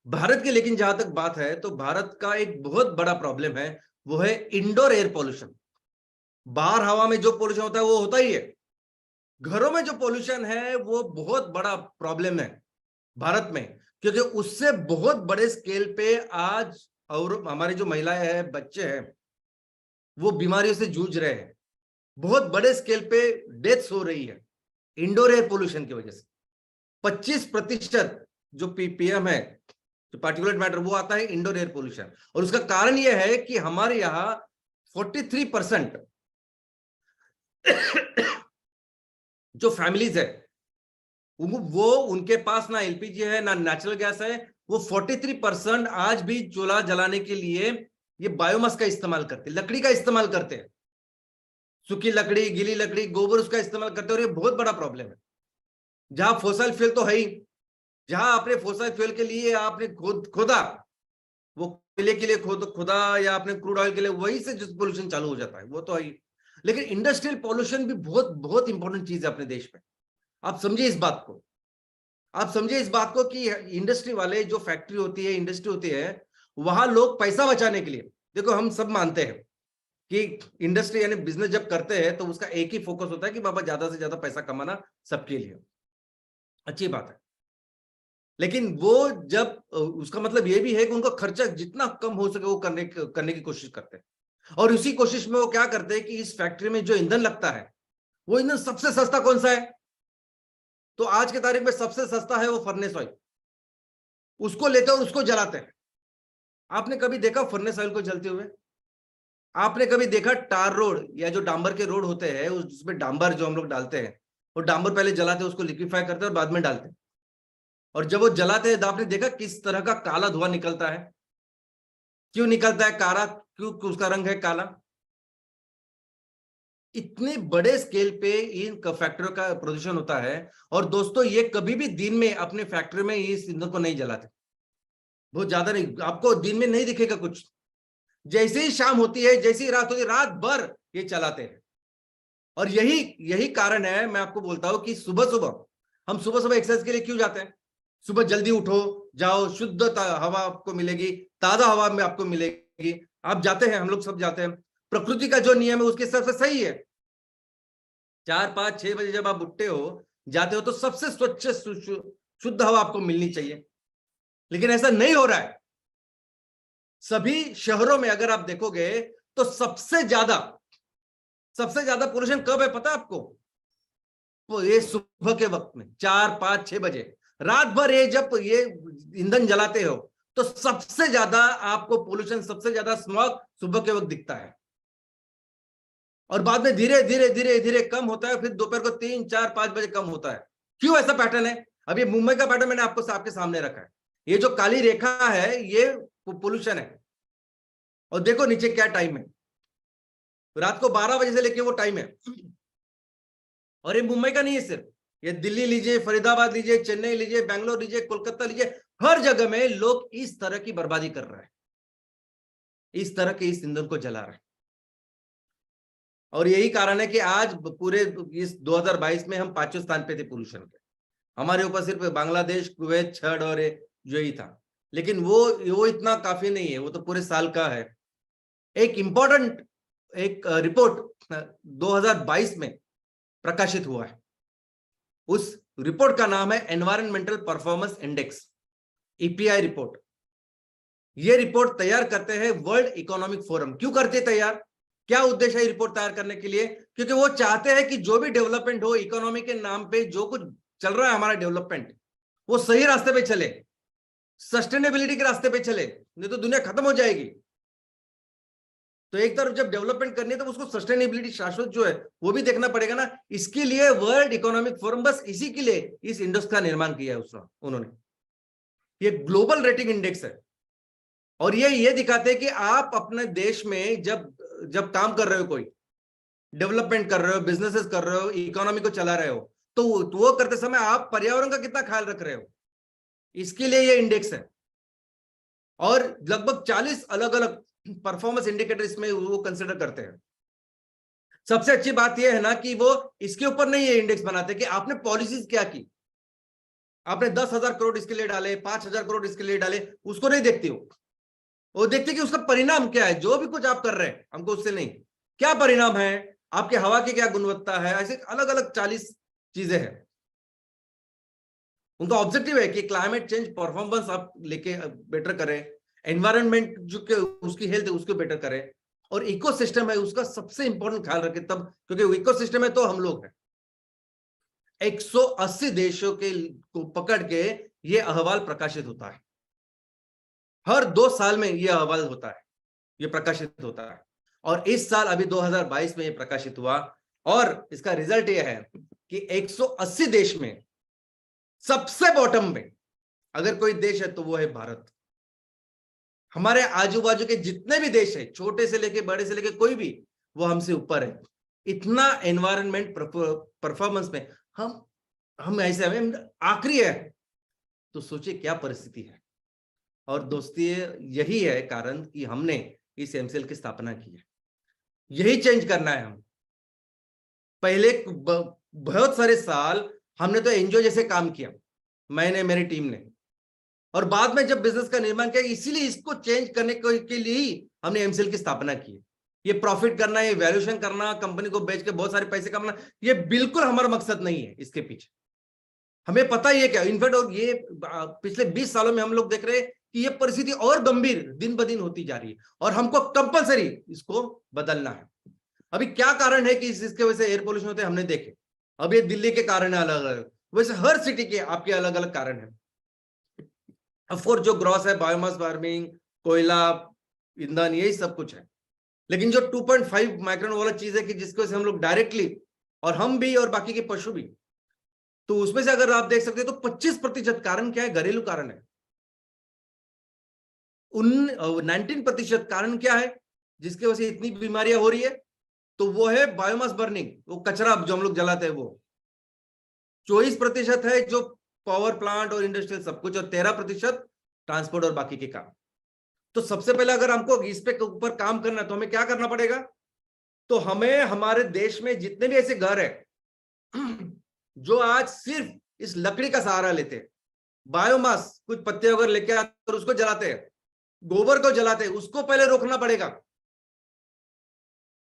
भारत की लेकिन जहां तक बात है, तो भारत का एक बहुत बड़ा प्रॉब्लम है, वो है इंडोर एयर पॉल्यूशन। बाहर हवा में जो पॉल्यूशन होता है वो होता ही है, घरों में जो पॉल्यूशन है वो बहुत बड़ा प्रॉब्लम है भारत में। क्योंकि उससे बहुत बड़े स्केल पे आज और हमारी जो महिलाएं हैं, बच्चे हैं, वो बीमारियों से जूझ रहे हैं। बहुत बड़े स्केल पे डेथ्स हो रही है इंडोर एयर पोल्यूशन की वजह से। 25% जो पीएम है, जो पार्टिकुलेट मैटर, वो आता है इंडोर एयर पोल्यूशन। और उसका कारण यह है कि हमारे यहाँ 43% जो फैमिलीज है, वो उनके पास ना एलपीजी है ना नेचुरल गैस है। वो 43% आज भी चूल्हा जलाने के लिए ये बायोमास का इस्तेमाल करते, लकड़ी का इस्तेमाल करते हैं। सूखी लकड़ी, गीली लकड़ी, गोबर उसका इस्तेमाल करते हैं। और ये बहुत बड़ा प्रॉब्लम है। जहां फोसल फ्यूल तो है ही, जहां आपने फोसल फ्यूल के लिए आपने खोदा, वो कोयले के लिए खुदा, या आपने क्रूड ऑयल के लिए, वही से जो पोल्यूशन चालू हो जाता है वो तो है ही। लेकिन इंडस्ट्रियल पोल्यूशन भी बहुत बहुत इंपॉर्टेंट चीज है अपने देश में। आप समझिए इस बात को, आप समझिए इस बात को कि इंडस्ट्री वाले, जो फैक्ट्री होती है, इंडस्ट्री होती है, वहां लोग पैसा बचाने के लिए, देखो हम सब मानते हैं कि इंडस्ट्री यानी बिजनेस जब करते हैं तो उसका एक ही फोकस होता है कि बाबा ज्यादा से ज्यादा पैसा कमाना सबके लिए, अच्छी बात है। लेकिन वो जब उसका मतलब ये भी है कि उनका खर्चा जितना कम हो सके वो करने की कोशिश करते हैं। और उसी कोशिश में वो क्या करते हैं कि इस फैक्ट्री में जो ईंधन लगता है वो ईंधन सबसे सस्ता कौन सा है? तो आज के तारीख में सबसे सस्ता है वो फर्नेस ऑयल। उसको लेते और उसको जलाते हैं। आपने कभी देखा फर्नेस ऑयल को जलते हुए? आपने कभी देखा टार रोड या जो डांबर के रोड होते हैं उसमें डांबर जो हम लोग डालते हैं, वो डांबर पहले जलाते हैं, उसको लिक्विफाई करते हैं और बाद में डालते हैं। और जब वो जलाते हैं तो आपने देखा किस तरह का काला धुआं निकलता है? क्यों निकलता है काला? क्यों उसका रंग है काला? इतने बड़े स्केल पे इन फैक्ट्रियों का प्रदूषण होता है। और दोस्तों ये कभी भी दिन में अपने फैक्ट्री में इस ईंधन को नहीं जलाते, बहुत ज्यादा नहीं, आपको दिन में नहीं दिखेगा कुछ। जैसे ही शाम होती है, जैसे ही रात होती है, रात भर ये चलाते हैं। और यही यही कारण है, मैं आपको बोलता हूं कि सुबह सुबह हम सुबह सुबह एक्सरसाइज के लिए क्यों जाते हैं? सुबह जल्दी उठो, जाओ, शुद्ध हवा आपको मिलेगी, ताजा हवा में आपको मिलेगी। आप जाते हैं, हम लोग सब जाते हैं। प्रकृति का जो नियम है उसके हिसाब से सही है। 4 5 6 बजे जब आप उठते हो, जाते हो, तो सबसे स्वच्छ शुद्ध हवा आपको मिलनी चाहिए। लेकिन ऐसा नहीं हो रहा है। सभी शहरों में अगर आप देखोगे तो सबसे ज्यादा पोल्यूशन कब है पता है आपको? तो ये सुबह के वक्त में 4 5 6 बजे, रात भर ये जब ये ईंधन जलाते हो तो सबसे ज्यादा आपको पोल्यूशन, सबसे ज्यादा स्मॉग सुबह के वक्त दिखता है। और बाद में धीरे धीरे धीरे धीरे कम होता है, फिर दोपहर को 3 4 5 बजे कम होता है। क्यों ऐसा पैटर्न है? अब ये मुंबई का पैटर्न मैंने आपके सामने रखा है। ये जो काली रेखा है ये पोल्यूशन है। और देखो नीचे क्या टाइम है, रात को 12 बजे से लेके वो टाइम है। और ये मुंबई का नहीं है सिर्फ, ये दिल्ली लीजिए, फरीदाबाद लीजिए, चेन्नई लीजिए, बैंगलोर लीजिए, कोलकाता लीजिए, हर जगह में लोग इस तरह की बर्बादी कर रहे हैं, इस तरह के इस ईंधन को जला रहे हैं। और यही कारण है कि आज पूरे इस 2022 में हम 5वें स्थान पे थे पोल्यूशन के। हमारे ऊपर सिर्फ बांग्लादेश, कुवैत, छड़ और जो ही था। लेकिन वो इतना काफी नहीं है, वो तो पूरे साल का है। एक इंपॉर्टेंट एक रिपोर्ट 2022 में प्रकाशित हुआ है। उस रिपोर्ट का नाम है environmental performance index, EPI report. ये रिपोर्ट तैयार करते हैं वर्ल्ड इकोनॉमिक फोरम। क्यों करते तैयार? क्या उद्देश्य है रिपोर्ट तैयार करने के लिए? क्योंकि वो चाहते हैं कि जो भी डेवलपमेंट हो, इकोनॉमी के नाम पे जो कुछ चल रहा है हमारा डेवलपमेंट, वो सही रास्ते पे चले, सस्टेनेबिलिटी के रास्ते पे चले, नहीं तो दुनिया खत्म हो जाएगी। तो एक तरफ जब डेवलपमेंट करनी है तो उसको सस्टेनेबिलिटी, शाश्वत जो है वो भी देखना पड़ेगा ना। इसके लिए वर्ल्ड इकोनॉमिक फोरम, बस इसी के लिए इस इंडेक्स का निर्माण किया है उन्होंने। ये ग्लोबल रेटिंग इंडेक्स है। और ये दिखाते हैं कि आप अपने देश में जब काम कर रहे हो, कोई डेवलपमेंट कर रहे हो, बिजनेसेस कर रहे हो, इकोनॉमी को चला रहे हो, तो वो करते समय आप पर्यावरण का कितना ख्याल रख रहे हो, इसके लिए ये इंडेक्स है। और लगभग 40 अलग अलग परफॉर्मेंस इंडिकेटर इसमें वो कंसिडर करते हैं। सबसे अच्छी बात यह है ना कि वो इसके ऊपर नहीं ये इंडेक्स बनाते कि आपने पॉलिसीज क्या की, आपने 10,000 करोड़ इसके लिए डाले, 5,000 करोड़ इसके लिए डाले, उसको नहीं देखती वो देखते कि उसका परिणाम क्या है। जो भी कुछ आप कर रहे हैं हमको उससे नहीं, क्या परिणाम है, आपके हवा की क्या गुणवत्ता है, ऐसे अलग अलग 40 चीजें हैं। उनका ऑब्जेक्टिव है कि क्लाइमेट चेंज परफॉर्मेंस आप लेके बेटर करें, एनवायरनमेंट जो के उसकी हेल्थ है उसको बेटर करें, और इकोसिस्टम है उसका सबसे इंपॉर्टेंट ख्याल रखें तब, क्योंकि इकोसिस्टम है तो हम लोग हैं। 180 देशों के को पकड़ के ये अहवाल प्रकाशित होता है। हर 2 साल में ये अहवाल होता है, ये प्रकाशित होता है। और इस साल अभी 2022 में ये प्रकाशित हुआ। और इसका रिजल्ट ये है कि 180 देश में सबसे बॉटम में अगर कोई देश है तो वो है भारत। हमारे आजू बाजू के जितने भी देश है, छोटे से लेके बड़े से लेके कोई भी, वो हमसे ऊपर है। इतना एनवायरनमेंट परफॉर्मेंस में हम ऐसे हमें आखिरी है। तो सोचिए क्या परिस्थिति है। और दोस्ती यही है कारण कि हमने इस एमसीएल की स्थापना की है। यही चेंज करना है। हम पहले बहुत सारे साल हमने तो एनजीओ जैसे काम किया, मैंने, मेरी टीम ने, और बाद में जब बिजनेस का निर्माण किया, इसीलिए इसको चेंज करने के लिए ही हमने एमसीएल की स्थापना की। ये प्रॉफिट करना, ये वैल्यूएशन करना, कंपनी को बेच के बहुत सारे पैसे कमाना, ये बिल्कुल हमारा मकसद नहीं है इसके पीछे। हमें पता ही है क्या इनफैक्ट, और ये पिछले 20 सालों में हम लोग देख रहे हैं कि ये परिस्थिति और गंभीर दिन ब दिन होती जा रही है और हमको कंपलसरी इसको बदलना है। अभी क्या कारण है कि इसके वजह से एयर पोल्यूशन होते हैं, हमने देखे। अब ये दिल्ली के कारण है अलग अलग, वैसे हर सिटी के आपके अलग अलग कारण है। ऑफकोर्स जो ग्रॉस है बायोमास फार्मिंग, कोयला, ईंधन, यही सब कुछ है। लेकिन जो 2.5 माइक्रोन वाला चीज है कि जिसकी वजह से हम लोग डायरेक्टली, और हम भी और बाकी के पशु भी, तो उसमें से अगर आप देख सकते हैं तो 25% कारण क्या है, घरेलू कारण है। 19% कारण क्या है जिसकी वजह से इतनी बीमारियां हो रही है, तो वो है बायोमास बर्निंग, वो कचरा जो हम लोग जलाते हैं वो। 24% है जो पावर प्लांट और इंडस्ट्रियल सब कुछ, और 13% ट्रांसपोर्ट और बाकी के काम। तो सबसे पहले अगर हमको इस पे ऊपर काम करना है तो हमें क्या करना पड़ेगा, तो हमें हमारे देश में जितने भी ऐसे घर है जो आज सिर्फ इस लकड़ी का सहारा लेते हैं, बायोमास कुछ पत्ते वगैरह लेके आते और उसको जलाते हैं, गोबर को जलाते हैं, उसको पहले रोकना पड़ेगा,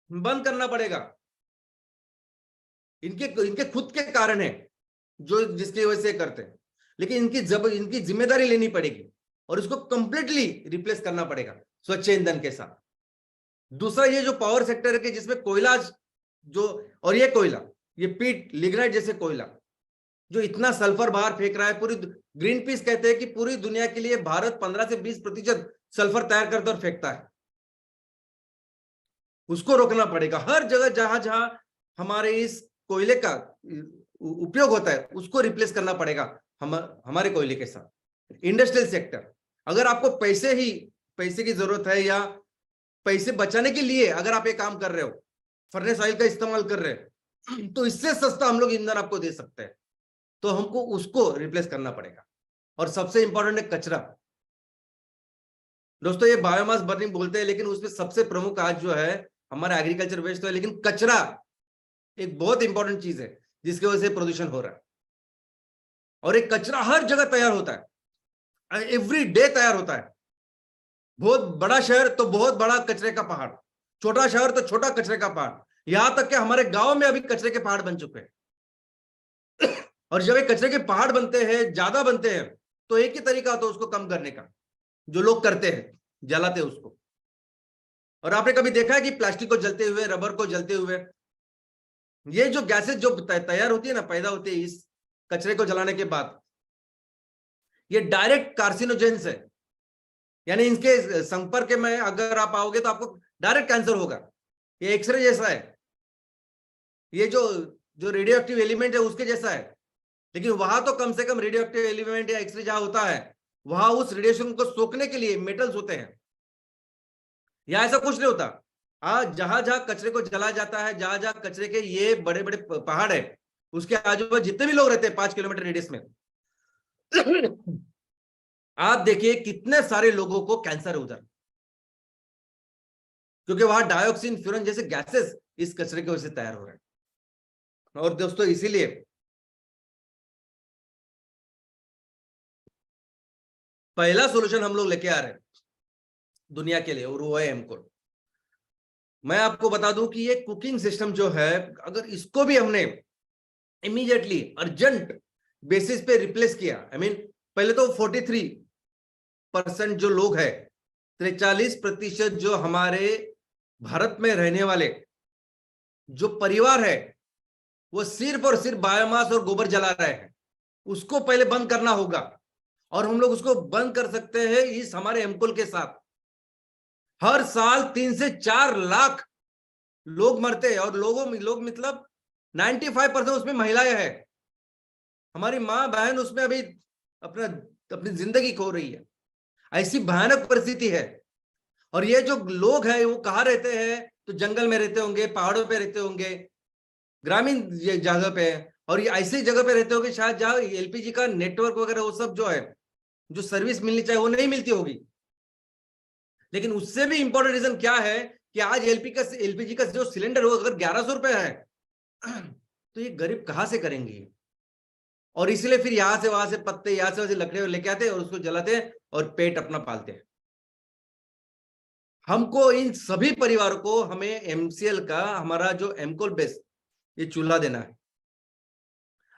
बंद करना पड़ेगा। इनके खुद के कारण है जो जिसकी वजह से करते हैं, लेकिन इनकी जिम्मेदारी लेनी पड़ेगी और इसको कंप्लीटली रिप्लेस करना पड़ेगा स्वच्छ ईंधन के साथ। दूसरा ये जो पावर सेक्टर है कि जिसमें कोयला जो, और ये कोयला, ये पीट लिग्नाइट जैसे कोयला जो इतना सल्फर बाहर फेंक रहा है, पूरी ग्रीन पीस कहते हैं कि पूरी दुनिया के लिए भारत 15 से 20% सल्फर तैयार करता और फेंकता है। उसको रोकना पड़ेगा। हर जगह जहां जहां हमारे इस कोयले का उपयोग होता है उसको रिप्लेस करना पड़ेगा हमारे कोयले के साथ। इंडस्ट्रियल सेक्टर, अगर आपको पैसे की जरूरत है या पैसे बचाने के लिए अगर आप ये काम कर रहे हो, फर्नेस ऑयल का इस्तेमाल कर रहे हैं, तो इससे सस्ता हम लोग ईंधन आपको दे सकते हैं, तो हमको उसको रिप्लेस करना पड़ेगा। और सबसे इंपॉर्टेंट है कचरा। दोस्तों ये बायोमास बर्निंग बोलते हैं, लेकिन उसमें सबसे प्रमुख आज जो है हमारा एग्रीकल्चर वेस्ट तो है, लेकिन कचरा एक बहुत इंपॉर्टेंट चीज है जिसकी वजह से प्रदूषण हो रहा है। और एक कचरा हर जगह तैयार होता है, एवरी डे तैयार होता है। बहुत बड़ा शहर तो बहुत बड़ा कचरे का पहाड़, छोटा शहर तो छोटा कचरे का पहाड़, यहां तक कि हमारे गांव में अभी कचरे के पहाड़ बन चुके हैं। और जब ये कचरे के पहाड़ बनते हैं, ज्यादा बनते हैं, तो एक ही तरीका होता है उसको कम करने का, जो लोग करते हैं, जलाते हैं उसको। और आपने कभी देखा है कि प्लास्टिक को जलते हुए, रबर को जलते हुए, ये जो गैसेस जो तैयार होती है ना, पैदा होती है इस कचरे को जलाने के बाद, ये डायरेक्ट कार्सिनोजेंस है। यानी इनके संपर्क में अगर आप आओगे तो आपको डायरेक्ट कैंसर होगा। ये एक्सरे जैसा है, ये जो रेडियो एक्टिव एलिमेंट है उसके जैसा है। लेकिन वहां तो कम से कम रेडियो एक्टिव एलिमेंट या एक्सरे जहां होता है, वहां उस रेडिएशन को सोखने के लिए मेटल्स होते हैं। या ऐसा कुछ नहीं होता। आज जहां जहां कचरे को जलाया जाता है, जहां जहां कचरे के ये बड़े बड़े पहाड़ है, उसके आजू बाजू जितने भी लोग रहते हैं 5 किलोमीटर रेडियस में, आप देखिए कितने सारे लोगों को कैंसर है उधर, क्योंकि वहां डाइऑक्सिन, फ्यूरन जैसे गैसेस इस कचरे की वजह से तैयार हो रहे हैं। और दोस्तों इसीलिए पहला सॉल्यूशन हम लोग लेके आ रहे हैं दुनिया के लिए, और वो है एमकोल। मैं आपको बता दूं कि ये कुकिंग सिस्टम जो है, अगर इसको भी हमने इमीडिएटली अर्जेंट बेसिस पे रिप्लेस किया, पहले तो 43% जो लोग हैं, 43% जो हमारे भारत में रहने वाले जो परिवार है, वो सिर्फ और सिर्फ बायोमास और गोबर जला रहे हैं। उसको पहले बंद करना होगा, और हम लोग उसको बंद कर सकते हैं इस हमारे एमकोल के साथ। हर साल 3 से 4 लाख लोग मरते हैं, और लोग मतलब 95% उसमें महिलाएं हैं। हमारी माँ बहन उसमें अभी अपनी जिंदगी खो रही है। ऐसी भयानक परिस्थिति है। और ये जो लोग हैं वो कहाँ रहते हैं, तो जंगल में रहते होंगे, पहाड़ों पे रहते होंगे, ग्रामीण जगह पे, और ये ऐसी जगह पे रहते होंगे शायद जहाँ एलपीजी का नेटवर्क वगैरह वो सब जो है, जो सर्विस मिलनी चाहिए वो नहीं मिलती होगी। लेकिन उससे भी इंपॉर्टेंट रीजन क्या है कि आज एलपीजी का जो सिलेंडर हो अगर 1100 रुपए है, तो ये गरीब कहां से करेंगे। और इसलिए फिर यहां से वहां से पत्ते, यहां से वहां से लकड़े लेके आते हैं और उसको जलाते हैं और पेट अपना पालते हैं। हमको इन सभी परिवारों को हमें एमसीएल का हमारा जो एमकोल बेस ये चूल्हा देना है।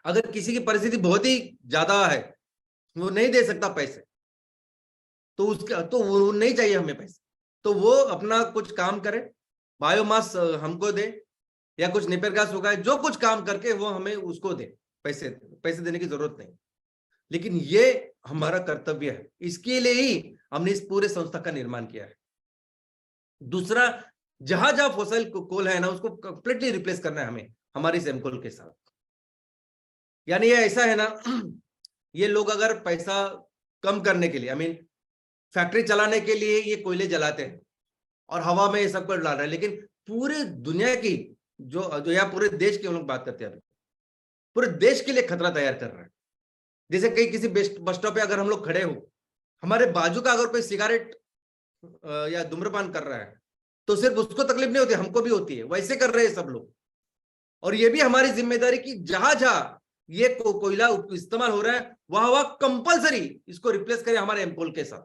अगर किसी की परिस्थिति बहुत ही ज्यादा है, वो नहीं दे सकता पैसे, तो उसका तो वो नहीं चाहिए हमें पैसे, तो वो अपना कुछ काम करे, बायोमास हमको दे, या कुछ नेपियर घास उगाए, जो कुछ काम करके वो हमें उसको दे, पैसे पैसे देने की जरूरत नहीं। लेकिन ये हमारा कर्तव्य है, इसके लिए ही हमने इस पूरे संस्था का निर्माण किया है। दूसरा, जहां जहां फॉसिल कोल है ना, उसको कंप्लीटली रिप्लेस करना है हमें हमारी इस एमकोल के साथ। यानी ये ऐसा है ना, ये लोग अगर पैसा कम करने के लिए, आई मीन फैक्ट्री चलाने के लिए ये कोयले जलाते हैं और हवा में ये सब कुछ ला रहे हैं, लेकिन पूरे दुनिया की जो या पूरे देश की हम लोग बात करते हैं, पूरे देश के लिए खतरा तैयार कर रहे हैं। जैसे कहीं किसी बस स्टॉप पे अगर हम लोग खड़े हो, हमारे बाजू का अगर कोई सिगारेट या धूम्रपान कर रहा है, तो सिर्फ उसको तकलीफ नहीं होती, हमको भी होती है। वैसे कर रहे हैं सब लोग। और ये भी हमारी जिम्मेदारी कि जहां जहां ये कोयला इस्तेमाल हो रहा है, वहां वहां कंपलसरी इसको रिप्लेस करें हमारे एमकोल के साथ,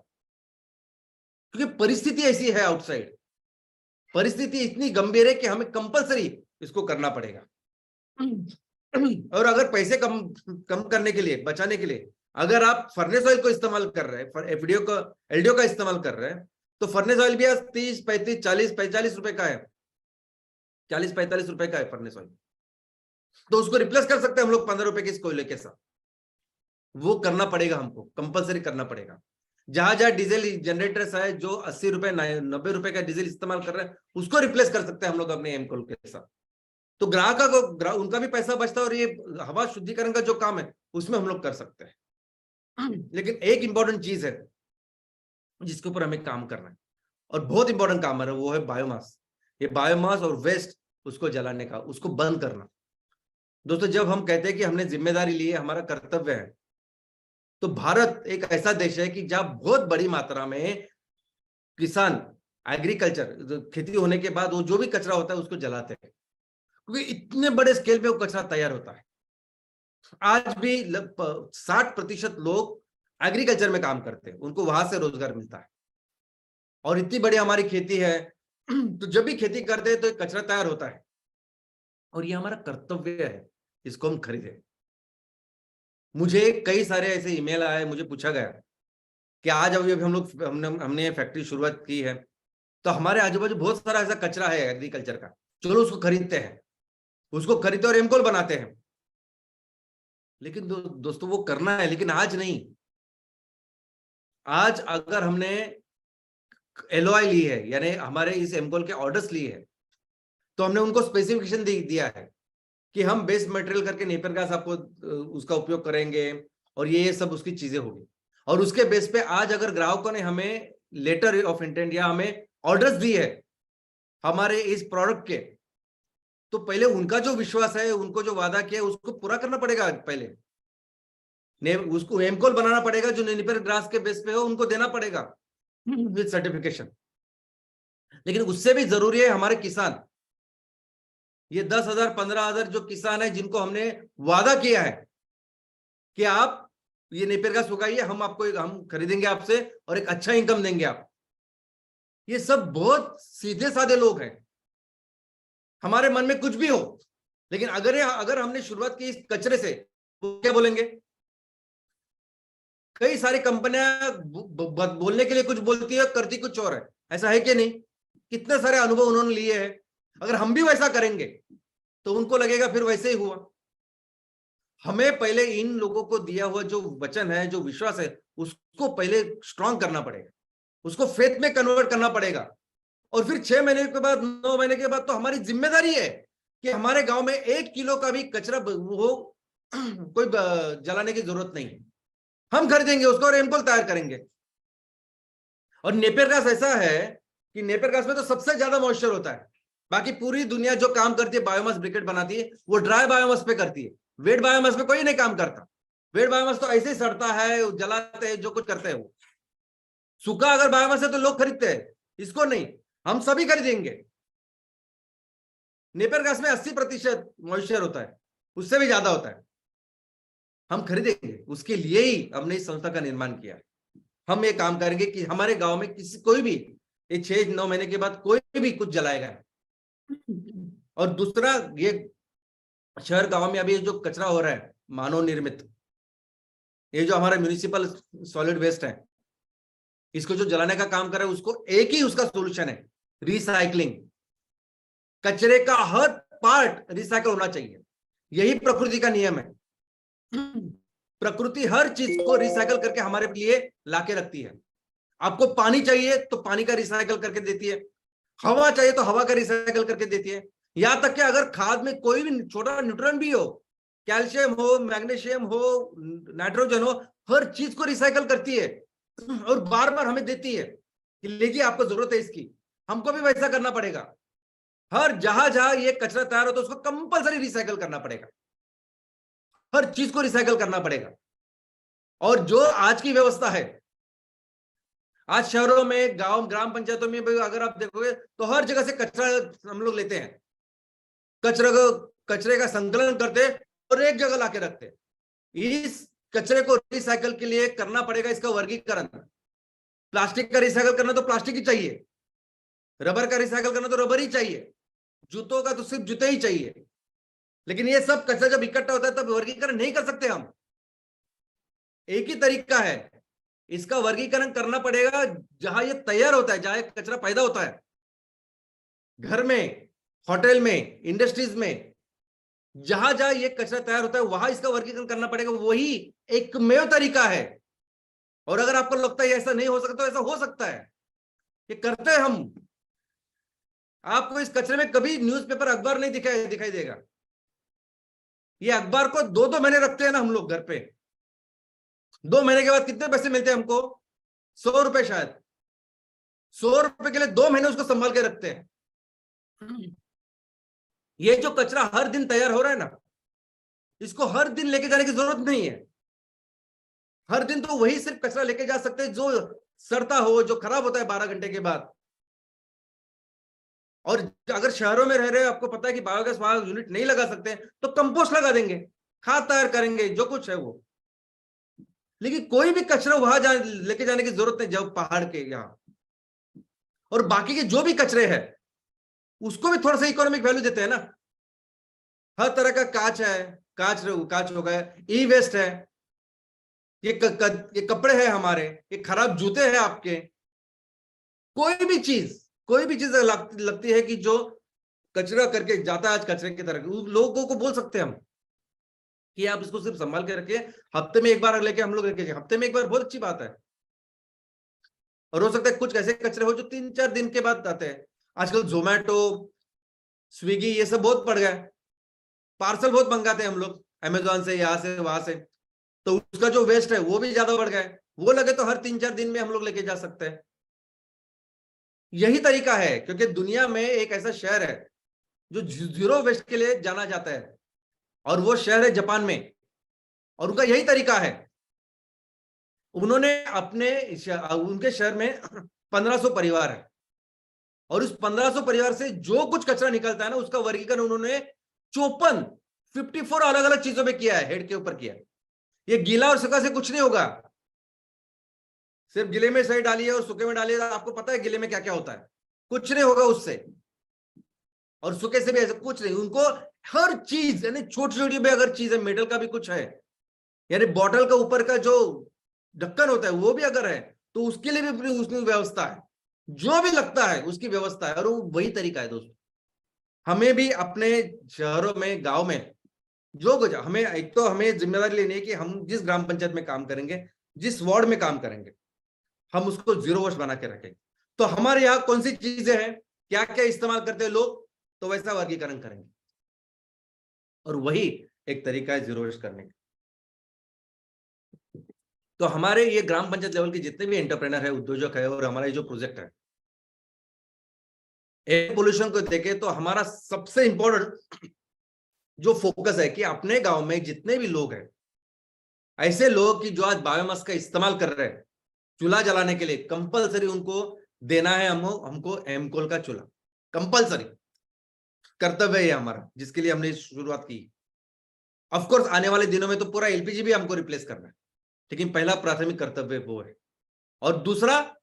क्योंकि परिस्थिति ऐसी है आउटसाइड, परिस्थिति इतनी गंभीर है कि हमें कंपलसरी इसको करना पड़ेगा। और अगर पैसे कम कम करने के लिए, बचाने के लिए, अगर आप फर्नेस ऑयल को इस्तेमाल कर रहे हैं, एफडीओ का एलडीओ का इस्तेमाल कर रहे हैं, तो फर्नेस ऑयल भी आज 30, 35, 40, 45 रुपए का है, 40-45 रुपए का है फर्नेस ऑयल। तो उसको रिप्लेस कर सकते हैं हम लोग 15 रुपए के इस कोयले के साथ। वो करना पड़ेगा, हमको कंपलसरी करना पड़ेगा। जहां जहां डीजल जनरेटर्स है जो 80 रुपए 90 रुपए का डीजल इस्तेमाल कर रहे हैं, उसको रिप्लेस कर सकते हैं हम लोग अपने एमकोल के साथ। तो ग्राहक को उनका भी पैसा बचता है, और ये हवा शुद्धिकरण का जो काम है उसमें हम लोग कर सकते हैं। लेकिन एक इंपॉर्टेंट चीज है जिसके ऊपर हमें काम करना है, और बहुत इंपॉर्टेंट काम है, वो है बायोमास। ये बायोमास और वेस्ट उसको जलाने का, उसको बंद करना। दोस्तों, जब हम कहते हैं कि हमने जिम्मेदारी ली है, हमारा कर्तव्य है, तो भारत एक ऐसा देश है कि जहां बहुत बड़ी मात्रा में किसान एग्रीकल्चर, खेती होने के बाद वो जो भी कचरा होता है उसको जलाते हैं, क्योंकि इतने बड़े स्केल पे वो कचरा तैयार होता है। आज भी 60% लोग एग्रीकल्चर में काम करते हैं, उनको वहां से रोजगार मिलता है। और इतनी बड़ी हमारी खेती है, तो जब भी खेती करते हैं तो कचरा तैयार होता है, और ये हमारा कर्तव्य है, इसको हम खरीदें। मुझे कई सारे ऐसे ईमेल आए, मुझे पूछा गया कि आज अभी हम लोग हमने फैक्ट्री शुरुआत की है, तो हमारे आजू बाजू बहुत सारा ऐसा कचरा है एग्रीकल्चर का, चलो उसको खरीदते हैं, उसको खरीदते और एमकोल बनाते हैं। लेकिन दोस्तों, वो करना है, लेकिन आज नहीं। आज अगर हमने एलओआई ली है, यानी हमारे इस एमकोल के ऑर्डर्स लिए हैं, तो हमने उनको स्पेसिफिकेशन दिया है कि हम बेस्ट मटेरियल करके नेपियर घास आपको उसका उपयोग करेंगे, और ये सब उसकी चीजें होगी। और उसके बेस पे आज अगर ग्राहकों ने हमें लेटर ऑफ इंटेंट या हमें ऑर्डर्स दिए है हमारे इस प्रोडक्ट के, तो पहले उनका जो विश्वास है, उनको जो वादा किया है, उसको पूरा करना पड़ेगा। पहले उसको एमकोल बनाना पड़ेगा जो नेपियर घास के बेस पे हो, उनको देना पड़ेगा विद सर्टिफिकेशन। लेकिन उससे भी जरूरी है हमारे किसान, ये 10,000 15,000 जो किसान है, जिनको हमने वादा किया है कि आप ये नेपियर घास उगाइए, हम खरीदेंगे आपसे और एक अच्छा इनकम देंगे आप। ये सब बहुत सीधे साधे लोग हैं, हमारे मन में कुछ भी हो, लेकिन अगर हमने शुरुआत की इस कचरे से, वो क्या बोलेंगे? कई सारी कंपनियां बोलने के लिए कुछ बोलती है, करती कुछ और है। ऐसा है कि नहीं? कितने सारे अनुभव उन्होंने लिए हैं। अगर हम भी वैसा करेंगे तो उनको लगेगा फिर वैसे ही हुआ। हमें पहले इन लोगों को दिया हुआ जो वचन है, जो विश्वास है, उसको पहले स्ट्रांग करना पड़ेगा, उसको फेथ में कन्वर्ट करना पड़ेगा। और फिर 6 महीने के बाद, 9 महीने के बाद तो हमारी जिम्मेदारी है कि हमारे गांव में 1 किलो का भी कचरा हो कोई जलाने की जरूरत नहीं है, हम खरीदेंगे उसको और एमकोल तैयार करेंगे। और नेपियर घास ऐसा है कि नेपियर घास में तो सबसे ज्यादा मॉइस्चर होता है। बाकी पूरी दुनिया जो काम करती है, बायोमास ब्रिकेट बनाती है, वो ड्राई बायोमास पे करती है। वेट बायोमास पे कोई नहीं काम करता। वेट बायोमास तो ऐसे ही सड़ता है, जलाते हैं, जो कुछ करते हैं वो। सूखा अगर बायोमास है तो लोग खरीदते हैं, इसको नहीं, हम सभी खरीदेंगे। नेपियर घास में 80% मॉइस्चर होता है, उससे भी ज्यादा होता है, हम खरीदेंगे। उसके लिए ही हमने इस संस्था का निर्माण किया। हम ये काम करेंगे कि हमारे गांव में कोई भी ये 6-9 महीने के बाद कोई भी कुछ जलाएगा। और दूसरा, ये शहर गांव में अभी जो कचरा हो रहा है, मानव निर्मित, ये जो हमारा म्युनिसिपल सॉलिड वेस्ट है, इसको जो जलाने का काम कर रहे हैं, उसको एक ही उसका सोल्यूशन है, रिसाइकलिंग। कचरे का हर पार्ट रिसाइकल होना चाहिए, यही प्रकृति का नियम है। प्रकृति हर चीज को रिसाइकल करके हमारे लिए लाके रखती है। आपको पानी चाहिए तो पानी का रिसाइकल करके देती है, हवा चाहिए तो हवा का रिसाइकल करके देती है। यहां तक कि अगर खाद में कोई भी छोटा न्यूट्रॉन भी हो, कैल्शियम हो, मैग्नीशियम हो, नाइट्रोजन हो, हर चीज को रिसाइकल करती है और बार बार हमें देती है कि लीजिए आपको जरूरत है इसकी। हमको भी वैसा करना पड़ेगा। हर जहां जहां ये कचरा तैयार होता है उसको कंपलसरी रिसाइकल करना पड़ेगा, हर चीज को रिसाइकल करना पड़ेगा। और जो आज की व्यवस्था है, आज शहरों में, गांव, ग्राम पंचायतों में भी अगर आप देखोगे तो हर जगह से कचरा हम लोग लेते हैं, कचरे का संकलन करते और एक जगह लाके रखते। इस कचरे को रिसाइकल के लिए करना पड़ेगा इसका वर्गीकरण। प्लास्टिक का रिसाइकल करना तो प्लास्टिक ही चाहिए, रबर का रिसाइकल करना तो रबर ही चाहिए, जूतों का तो सिर्फ जूते ही चाहिए। लेकिन ये सब कचरा जब इकट्ठा होता है तब वर्गीकरण नहीं कर सकते हम। एक ही तरीका है, इसका वर्गीकरण करना पड़ेगा जहां ये तैयार होता है, जहां ये कचरा पैदा होता है, घर में, होटल में, इंडस्ट्रीज में, जहां जहां ये कचरा तैयार होता है वहां इसका वर्गीकरण करना पड़ेगा। वही एकमेव तरीका है। और अगर आपको लगता है ऐसा नहीं हो सकता तो ऐसा हो सकता है, ये करते हैं हम। आपको इस कचरे में कभी न्यूज़पेपर, अखबार नहीं दिखाई देगा। ये अखबार को 2-2 महीने रखते हैं ना हम लोग घर पे। 2 महीने के बाद कितने पैसे मिलते हैं हमको? 100 रुपए शायद। 100 रुपए के लिए 2 महीने उसको संभाल के रखते हैं। ये जो कचरा हर दिन तैयार हो रहा है ना, इसको हर दिन लेके जाने की जरूरत नहीं है। हर दिन तो वही सिर्फ कचरा लेके जा सकते हैं जो सड़ता हो, जो खराब होता है 12 घंटे के बाद। और अगर शहरों में रह रहे हो, आपको पता है कि बायोगैस वहां यूनिट नहीं लगा सकते, तो कंपोस्ट लगा देंगे, खाद तैयार करेंगे, जो कुछ है वो। लेकिन कोई भी कचरा वहां लेके जाने की जरूरत नहीं जब पहाड़ के यहाँ। और बाकी के जो भी कचरे हैं उसको भी थोड़ा सा इकोनॉमिक वैल्यू देते हैं ना। हर तरह का कांच है, कांच हो गया, ई वेस्ट है, ये कपड़े हैं हमारे, ये खराब जूते हैं आपके। कोई भी चीज लगती है कि जो कचरा करके जाता है आज कचरे की तरह, लोगों को बोल सकते हैं हम कि आप इसको सिर्फ संभाल के रखिए, हफ्ते में एक बार लेके हम लोग रखेंगे। हफ्ते में एक बार बहुत अच्छी बात है। और हो सकता है कुछ ऐसे कचरे हो जो 3-4 दिन के बाद आते हैं। आजकल जोमेटो, स्विगी ये सब बहुत बढ़ गया, पार्सल बहुत मंगाते हैं हम लोग अमेजोन से, यहाँ से वहां से, तो उसका जो वेस्ट है वो भी ज्यादा बढ़ गया है। वो लगे तो हर 3-4 दिन में हम लोग लेके जा सकते हैं। यही तरीका है, क्योंकि दुनिया में एक ऐसा शहर है जो जीरो वेस्ट के लिए जाना जाता है, और वो शहर है जापान में। और उनका यही तरीका है। उन्होंने उनके शहर में 1500 परिवार है, और उस 1500 परिवार से जो कुछ कचरा निकलता है ना, उसका वर्गीकरण उन्होंने 54 अलग अलग चीजों में किया है, हेड के ऊपर किया है। ये गीला और सूखा से कुछ नहीं होगा। सिर्फ गीले में सही डालिए और सूखे में डालिए, आपको पता है गीले में क्या क्या होता है, कुछ नहीं होगा उससे। और सूखे से भी ऐसा कुछ नहीं। उनको हर चीज, यानी छोटी छोटी भी अगर चीज है, मेटल का भी कुछ है, यानी बॉटल का ऊपर का जो ढक्कन होता है वो भी अगर है तो उसके लिए भी उसमें व्यवस्था है, जो भी लगता है उसकी व्यवस्था है। और वो वही तरीका है दोस्तों। हमें भी अपने शहरों में, गांव में जो कुछ, हमें एक तो हमें जिम्मेदारी लेनी है कि हम जिस ग्राम पंचायत में काम करेंगे, जिस वार्ड में काम करेंगे, हम उसको जीरो वेस्ट बना के रखेंगे। तो हमारे यहाँ कौन सी चीजें हैं, क्या क्या इस्तेमाल करते हैं लोग, तो वैसा वर्गीकरण करेंगे। और वही एक तरीका है जीरो वेस्ट करने का। तो हमारे ये ग्राम पंचायत लेवल के जितने भी एंटरप्रेनर है, उद्योजक है, और हमारा जो प्रोजेक्ट है एयर पोल्यूशन को देखे, तो हमारा सबसे इंपॉर्टेंट जो फोकस है कि अपने गांव में जितने भी लोग हैं, ऐसे लोग कि जो आज बायोमास का इस्तेमाल कर रहे हैं चूल्हा जलाने के लिए, कंपलसरी उनको देना है हमको एमकोल का चूल्हा। कंपलसरी कर्तव्य है हमारा, जिसके लिए हमने शुरुआत की। ऑफ कोर्स आने वाले दिनों में तो पूरा एलपीजी भी हमको रिप्लेस करना है, लेकिन पहला प्राथमिक कर्तव्य वो है। और दूसरा,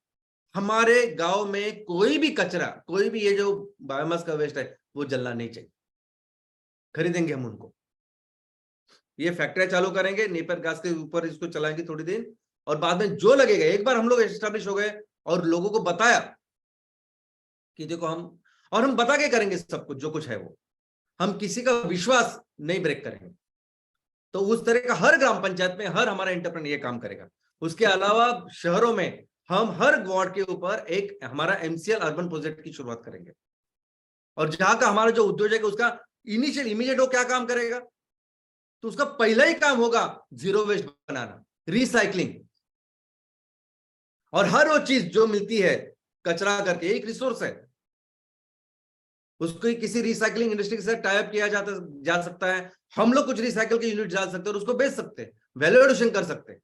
हमारे गांव में कोई भी कचरा, कोई भी ये जो बायोमास का वेस्ट है वो जलना नहीं चाहिए। खरीदेंगे हम उनको। ये फैक्ट्रियां चालू करेंगे, नेपियर घास के ऊपर इसको चलाएंगे थोड़ी दिन, और बाद में जो लगेगा, एक बार हम लोग एस्टेब्लिश हो गए और लोगों को बताया कि देखो हम बता के करेंगे सब कुछ जो कुछ है वो, हम किसी का विश्वास नहीं ब्रेक करेंगे। तो उस तरह का हर ग्राम पंचायत में हर हमारा एंटरप्रेन्योर ये काम करेगा। उसके अलावा शहरों में हम हर वार्ड के ऊपर एक हमारा एमसीएल अर्बन प्रोजेक्ट की शुरुआत करेंगे, और जहां का हमारा जो उद्योग है उसका इमीडिएट वो क्या काम करेगा, तो उसका पहला ही काम होगा जीरो वेस्ट बनाना, रिसाइकलिंग। और हर वो चीज जो मिलती है कचरा करके, एक रिसोर्स है, उसको किसी रिसाइकलिंग इंडस्ट्री के साथ टाई अप किया जा सकता है, हम लोग कुछ रिसाइकल के यूनिट डाल सकते हैं और उसको बेच सकते हैं, वैल्यू एडिशन कर सकते हैं,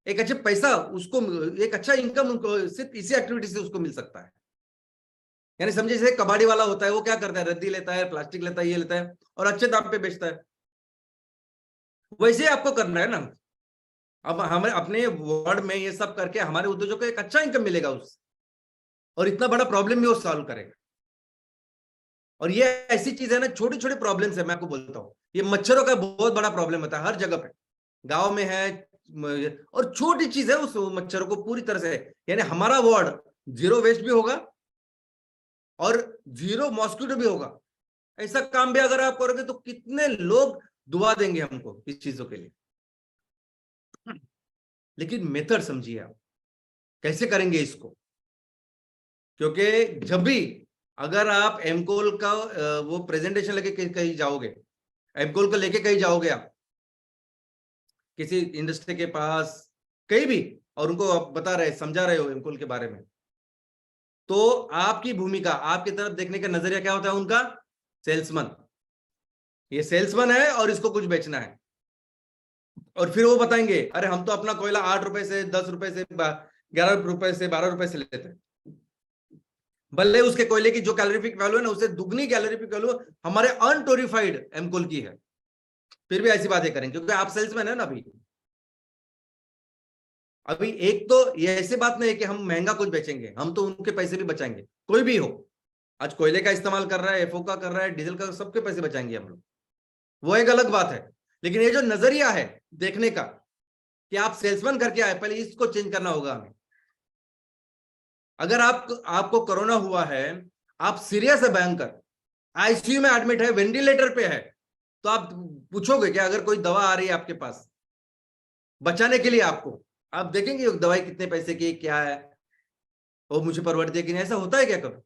एक अच्छा पैसा उसको, एक अच्छा इनकम उनको सिर्फ इसी एक्टिविटी से उसको मिल सकता है। यानी समझे जैसे कबाड़ी वाला होता है, वो क्या करता है, रद्दी लेता है, प्लास्टिक लेता है, ये लेता है और अच्छे दाम पे बेचता है, वैसे ही आपको करना है ना। अब हमें अपने वार्ड में ये सब करके हमारे उद्योगों को एक अच्छा इनकम मिलेगा उससे, और इतना बड़ा प्रॉब्लम भी वो सॉल्व करेगा। और ये ऐसी चीज है ना, छोटी छोटी प्रॉब्लम्स है, मैं आपको बोलता हूँ, ये मच्छरों का बहुत बड़ा प्रॉब्लम होता है हर जगह पे, गांव में है, और छोटी चीज है उस मच्छरों को पूरी तरह से, यानी हमारा वार्ड जीरो वेस्ट भी होगा और जीरो मॉस्किटो भी होगा। ऐसा काम भी अगर आप करोगे तो कितने लोग दुआ देंगे हमको इस चीजों के लिए। लेकिन मेथड समझिए आप कैसे करेंगे इसको, क्योंकि जब भी अगर आप एमकोल का वो प्रेजेंटेशन लेके कहीं जाओगे, एमकोल को लेके कहीं जाओगे आप किसी इंडस्ट्री के पास कहीं भी, और उनको आप बता रहे समझा रहे हो एमकोल के बारे में, तो आपकी भूमिका, आपकी तरफ देखने का नजरिया क्या होता है उनका, सेल्समैन, ये सेल्समैन है और इसको कुछ बेचना है। और फिर वो बताएंगे अरे हम तो अपना कोयला 8 रुपए से 10 रुपए से 11 रुपए से 12 रुपए से लेते हैं, भले उसके कोयले की जो कैलोरीफिक वैल्यू है ना उससे दुगनी कैलोरीफिक वैल्यू हमारे अनटोरिफाइड एमकोल की है, फिर भी ऐसी बातें करेंगे क्योंकि आप सेल्समैन है ना। अभी एक तो ये ऐसी बात नहीं है कि हम महंगा कुछ बेचेंगे, हम तो उनके पैसे भी बचाएंगे, कोई भी हो, आज कोयले का इस्तेमाल कर रहा है, एफओ का कर रहा है, डीजल का, सबके पैसे बचाएंगे हम लोग, वो एक अलग बात है। लेकिन ये जो नजरिया है देखने का कि आप सेल्समैन करके आए, पहले इसको चेंज करना होगा हमें। अगर आपको कोरोना हुआ है, आप सीरियस है, भयंकर आईसीयू में एडमिट है, वेंटिलेटर पे है, तो आप पूछोगे कि अगर कोई दवा आ रही है आपके पास बचाने के लिए, आपको आप देखेंगे दवाई कितने पैसे की क्या है, वो मुझे परवड़ती है कि नहीं, ऐसा होता है क्या कभी?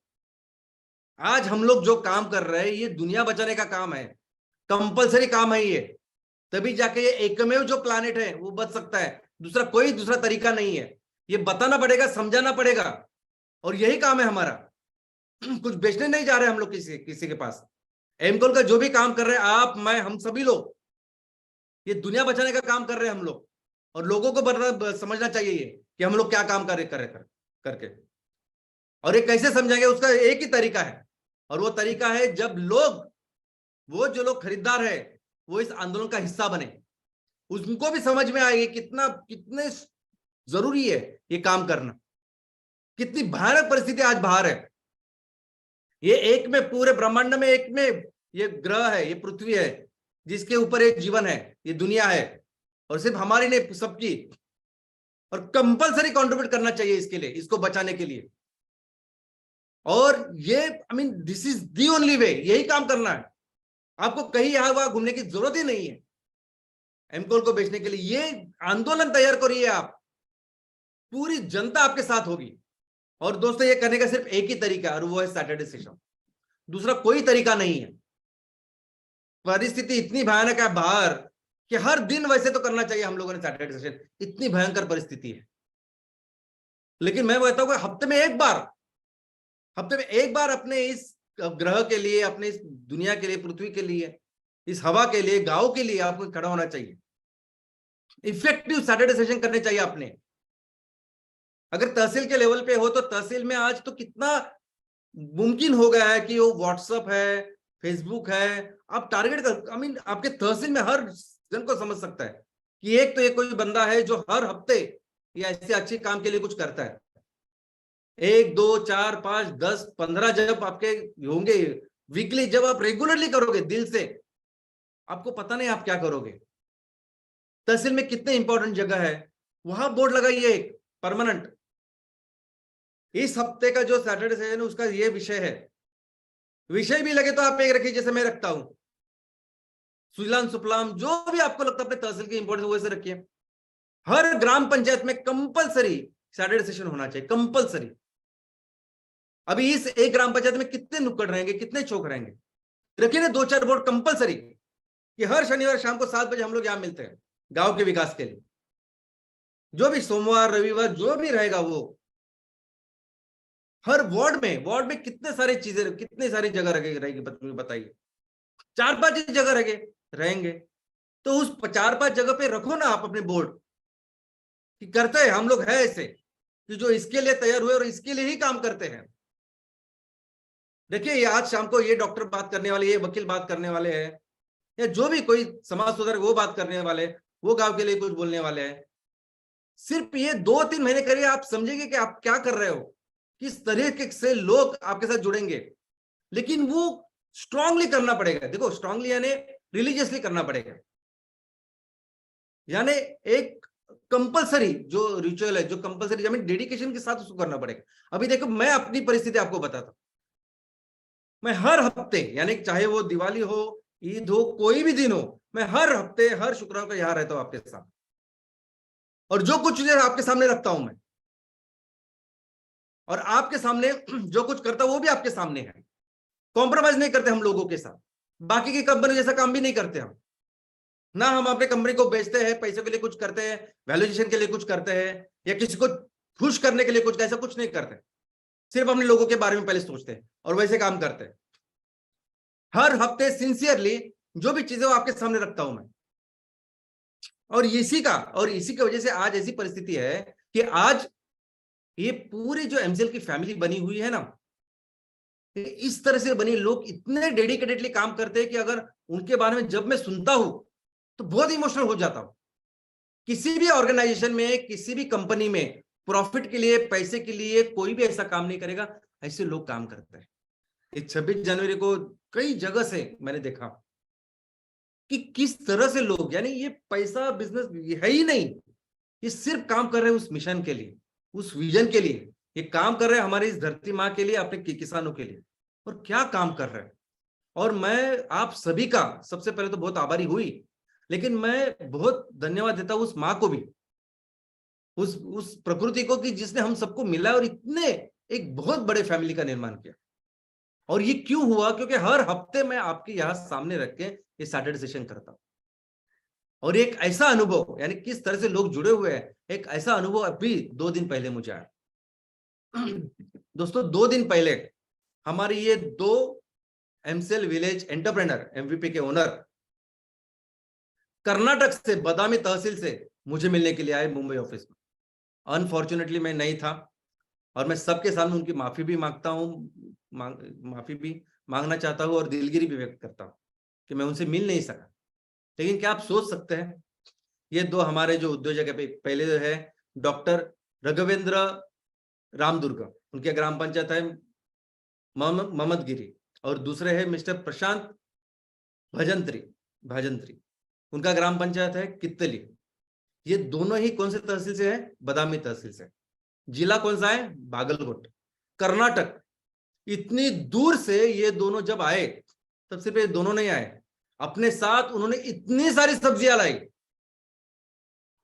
आज हम लोग जो काम कर रहे हैं ये दुनिया बचाने का काम है, कंपलसरी काम है ये, तभी जाके ये एकमेव जो प्लानेट है वो बच सकता है, दूसरा तरीका नहीं है, ये बताना पड़ेगा, समझाना पड़ेगा, और यही काम है हमारा। कुछ बेचने नहीं जा रहे हम लोग किसी के पास, एमकोल का जो भी काम कर रहे हैं आप, मैं, हम सभी लोग, ये दुनिया बचाने का काम कर रहे हैं हम लोग, और लोगों को समझना चाहिए ये कि हम लोग क्या काम करके, और ये कैसे समझाएंगे उसका एक ही तरीका है, और वो तरीका है जब वो जो लोग खरीदार है वो इस आंदोलन का हिस्सा बने, उनको भी समझ में आएगी कितने जरूरी है ये काम करना, कितनी भयानक परिस्थिति आज बाहर है। ये एक में पूरे ब्रह्मांड में एक में ये ग्रह है, ये पृथ्वी है जिसके ऊपर एक जीवन है, ये दुनिया है, और सिर्फ हमारी नहीं सबकी, और कंपलसरी कंट्रीब्यूट करना चाहिए इसके लिए, इसको बचाने के लिए। और ये this is the only way, यही काम करना है, आपको कहीं यहां वहां घूमने की जरूरत ही नहीं है एमकोल को बेचने के लिए। ये आंदोलन तैयार करिए आप, पूरी जनता आपके साथ होगी। और दोस्तों ये करने का सिर्फ एक ही तरीका है, और वो है सैटरडे सेशन, दूसरा कोई तरीका नहीं है। परिस्थिति इतनी भयानक है बाहर कि हर दिन वैसे तो करना चाहिए हम लोगों ने सैटरडे सेशन, इतनी भयंकर परिस्थिति है। लेकिन मैं कहता हूं हफ्ते में एक बार अपने इस ग्रह के लिए, अपने इस दुनिया के लिए, पृथ्वी के लिए, इस हवा के लिए, गांव के लिए आपको खड़ा होना चाहिए, इफेक्टिव सैटरडे सेशन करने चाहिए आपने। अगर तहसील के लेवल पे हो तो तहसील में आज तो कितना मुमकिन हो गया है कि वो व्हाट्सएप है, फेसबुक है, आप टारगेट कर, आपके तहसील में हर जन को समझ सकता है कि एक तो ये कोई बंदा है जो हर हफ्ते या ऐसे अच्छे काम के लिए कुछ करता है। 1 2 4 5 10 15 जब आपके होंगे वीकली, जब आप रेगुलरली करोगे दिल से, आपको पता नहीं आप क्या करोगे। तहसील में कितने इंपॉर्टेंट जगह है, वहां बोर्ड लगाइए एक परमानेंट। इस हफ्ते का जो सैटरडे सेशन है उसका ये विषय है, विषय भी लगे तो आप एक रखिए जैसे मैं रखता हूं, सुजलाम सुफलाम, जो भी आपको लगता है अपने तहसील की इंपॉर्टेंस वैसे रखिए। हर ग्राम पंचायत में कंपलसरी सैटरडे सेशन होना चाहिए, कंपलसरी। अभी इस एक ग्राम पंचायत में कितने नुक्कड़ रहेंगे, कितने चौक रहेंगे, रखिए ना 2-4 बोर्ड कंपलसरी कि हर शनिवार शाम को 7 बजे हम लोग यहां मिलते हैं गांव के विकास के लिए। जो भी सोमवार रविवार जो भी रहेगा वो हर वार्ड में कितने सारी चीजें, कितनी सारी जगह रहेगी बताइए। 4-5 जगह रहेंगे तो उस 4-5 जगह पे रखो ना आप अपने बोर्ड कि करते हैं हम लोग, है ऐसे कि जो इसके लिए तैयार हुए और इसके लिए ही काम करते हैं। देखिए आज शाम को ये डॉक्टर बात करने वाले, ये वकील बात करने वाले हैं, या जो भी कोई समाज सुधारक वो बात करने वाले, वो गांव के लिए कुछ बोलने वाले हैं। सिर्फ ये 2-3 महीने करिए, आप समझेंगे कि आप क्या कर रहे हो, किस तरीके से लोग आपके साथ जुड़ेंगे। लेकिन वो स्ट्रांगली करना पड़ेगा। देखो स्ट्रांगली यानी रिलीजियसली करना पड़ेगा, यानी एक कंपलसरी जो रिचुअल है, जो कंपलसरी यानी डेडिकेशन के साथ उसको करना पड़ेगा। अभी देखो मैं अपनी परिस्थिति आपको बताता हूं, मैं हर हफ्ते यानी चाहे वो दिवाली हो, ईद हो, कोई भी दिन हो, मैं हर हफ्ते हर शुक्रवार को यहां रहता हूं आपके साथ, और जो कुछ चीजें आपके सामने रखता हूं मैं, और आपके सामने जो कुछ करता हूं वो भी आपके सामने है। कॉम्प्रोमाइज नहीं करते हम लोगों के साथ, बाकी की कंपनी जैसा काम भी नहीं करते हम ना। हम अपने कंपनी को बेचते हैं, पैसों के लिए कुछ करते हैं, वैल्यूएशन के लिए कुछ करते हैं, या किसी को खुश करने के लिए कुछ, ऐसा कुछ नहीं करते। सिर्फ अपने लोगों के बारे में पहले सोचते हैं और वैसे काम करते हैं। हर हफ्ते सिंसियरली जो भी चीजें वो आपके सामने रखता हूं मैं, और इसी की वजह से आज ऐसी परिस्थिति है कि आज ये पूरी जो एमसीएल की फैमिली बनी हुई है ना, इस तरह से बनी, लोग इतने डेडिकेटेडली काम करते हैं कि अगर उनके बारे में जब मैं सुनता हूं तो बहुत इमोशनल हो जाता हूं। किसी भी ऑर्गेनाइजेशन में, किसी भी कंपनी में प्रॉफिट के लिए, पैसे के लिए कोई भी ऐसा काम नहीं करेगा, ऐसे लोग काम करते हैं। इस 26 जनवरी को कई जगह से मैंने देखा कि किस तरह से लोग, यानी ये पैसा बिजनेस है ही नहीं, ये सिर्फ काम कर रहे हैं उस मिशन के लिए, उस विजन के लिए। ये काम कर रहे हैं हमारी इस धरती माँ के लिए, अपने किसानों के लिए, और क्या काम कर रहे हैं। और मैं आप सभी का सबसे पहले तो बहुत आभारी हुई, लेकिन मैं बहुत धन्यवाद देता हूं उस माँ को भी, उस प्रकृति को, कि जिसने हम सबको मिला और इतने एक बहुत बड़े फैमिली का निर्माण किया। और ये क्यों हुआ? क्योंकि हर हफ्ते मैं आपके यहां सामने रख के ये सैटरडे सेशन करता हूं, और एक ऐसा अनुभव, यानी किस तरह से लोग जुड़े हुए हैं, एक ऐसा अनुभव अभी 2 दिन पहले मुझे आया। दोस्तों 2 दिन पहले हमारी ये 2 एमसीएल विलेज एंटरप्रेन्योर एमवीपी के ओनर कर्नाटक से, बदामी तहसील से मुझे मिलने के लिए आए मुंबई ऑफिस में। अनफॉर्चुनेटली मैं नहीं था, और मैं सबके सामने उनकी माफी भी मांगता हूं, माफी भी मांगना चाहता हूं, और दिलगिरी भी व्यक्त करता हूं कि मैं उनसे मिल नहीं सका। लेकिन क्या आप सोच सकते हैं, ये 2 हमारे जो उद्योजक है, पहले है डॉक्टर रघुवेंद्र रामदुर्ग, उनके ग्राम पंचायत है मोहम्मदगिरी, और दूसरे है मिस्टर प्रशांत भाजंत्री, उनका ग्राम पंचायत है कित्तली। ये दोनों ही कौन से तहसील से है? बदामी तहसील से। जिला कौन सा है? बागलकोट, कर्नाटक। इतनी दूर से ये दोनों जब आए, तब सिर्फ ये दोनों नहीं आए, अपने साथ उन्होंने इतनी सारी सब्जियां लाई।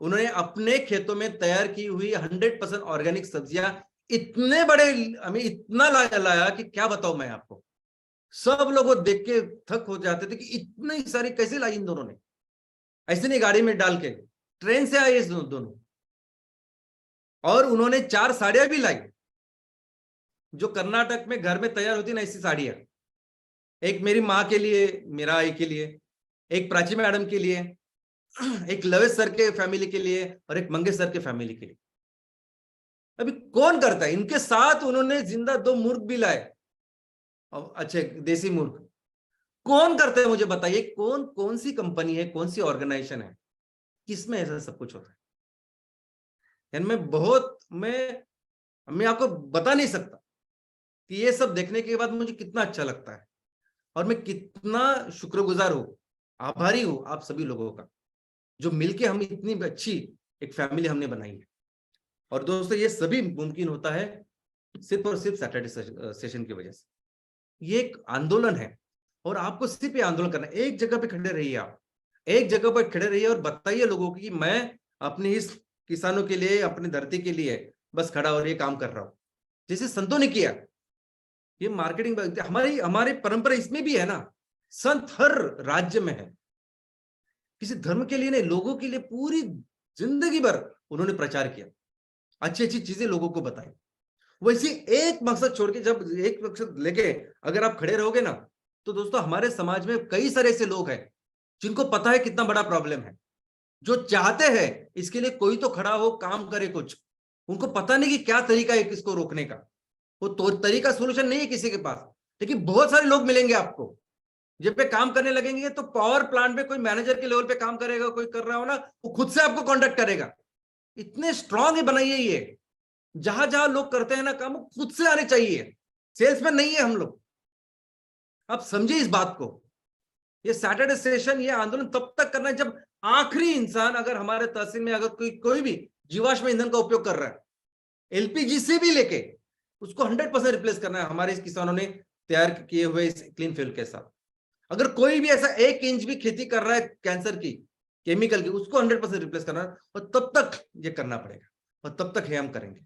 उन्होंने अपने खेतों में तैयार की हुई 100% ऑर्गेनिक सब्जियां, इतने बड़े, हमें इतना लाया कि क्या बताऊं मैं आपको। सब लोग देख के थक हो जाते थे कि इतनी सारी कैसे लाई इन दोनों ने। ऐसे नहीं गाड़ी में डाल के, ट्रेन से आए इस दोनों। और उन्होंने 4 साड़ियां भी लाई, जो कर्नाटक में घर में तैयार होती ना, ऐसी साड़ियां। एक मेरी माँ के लिए, मेरा आई के लिए, एक प्राची मैडम के लिए, एक लवेश सर के फैमिली के लिए, और एक मंगेश सर के फैमिली के लिए। अभी कौन करता है? इनके साथ उन्होंने जिंदा 2 मुर्ग भी लाए, अच्छे देसी मुर्ग। कौन करते हैं मुझे बताइए? कौन सी कंपनी है, कौन सी ऑर्गेनाइजेशन है, किसमें ऐसा सब कुछ होता है? यानी मैं आपको बता नहीं सकता कि ये सब देखने के बाद मुझे कितना अच्छा लगता है, और मैं कितना शुक्रगुजार हूं आभारी हूं आप सभी लोगों का, जो मिलके हम इतनी अच्छी एक फैमिली हमने बनाई है। और दोस्तों ये सभी मुमकिन होता है सिर्फ और सिर्फ सैटरडे सेशन की वजह से। ये एक आंदोलन है और आपको सिर्फ ये आंदोलन करना है। एक जगह पे खड़े रहिए, आप एक जगह पर खड़े रहिए और बताइए लोगों को कि मैं अपने इस किसानों के लिए, अपनी धरती के लिए बस खड़ा और ये काम कर रहा हूं, जैसे संतों ने किया। ये मार्केटिंग हमारी हमारी परंपरा इसमें भी है ना। संत हर राज्य में है, किसी धर्म के लिए नहीं, लोगों के लिए पूरी जिंदगी भर उन्होंने प्रचार किया, अच्छी अच्छी चीजें लोगों को बताई। वैसे एक मकसद छोड़ के, जब एक मकसद लेके अगर आप खड़े रहोगे ना, तो दोस्तों हमारे समाज में कई सारे ऐसे लोग हैं जिनको पता है कितना बड़ा प्रॉब्लम है, जो चाहते हैं इसके लिए कोई तो खड़ा हो, काम करे कुछ। उनको पता नहीं कि क्या तरीका है इसको रोकने का, वो तो तरीका सोल्यूशन नहीं है किसी के पास, लेकिन बहुत सारे लोग मिलेंगे आपको। जब पे काम करने लगेंगे तो पावर प्लांट पे कोई मैनेजर के लेवल पे काम करेगा, कोई कर रहा हो ना, वो खुद से आपको कांटेक्ट करेगा। इतने स्ट्रांग है बनाइए ये, जहां जहां लोग करते हैं ना काम, वो खुद से आने चाहिए, सेल्समैन नहीं है हम लोग। आप समझिए इस बात को। ये सैटरडे सेशन, ये आंदोलन तब तक करना है जब आखिरी इंसान, अगर हमारे तहसील में अगर कोई भी जीवाश्म ईंधन का उपयोग कर रहा है, एलपीजी से भी लेके उसको 100% रिप्लेस करना है हमारे इस किसानों ने तैयार किए हुए इस क्लीन फ्यूल के साथ। अगर कोई भी ऐसा 1 इंच भी खेती कर रहा है कैंसर की, केमिकल की, उसको 100% रिप्लेस करना है, और तब तक ये करना पड़ेगा, और तब तक ये हम करेंगे।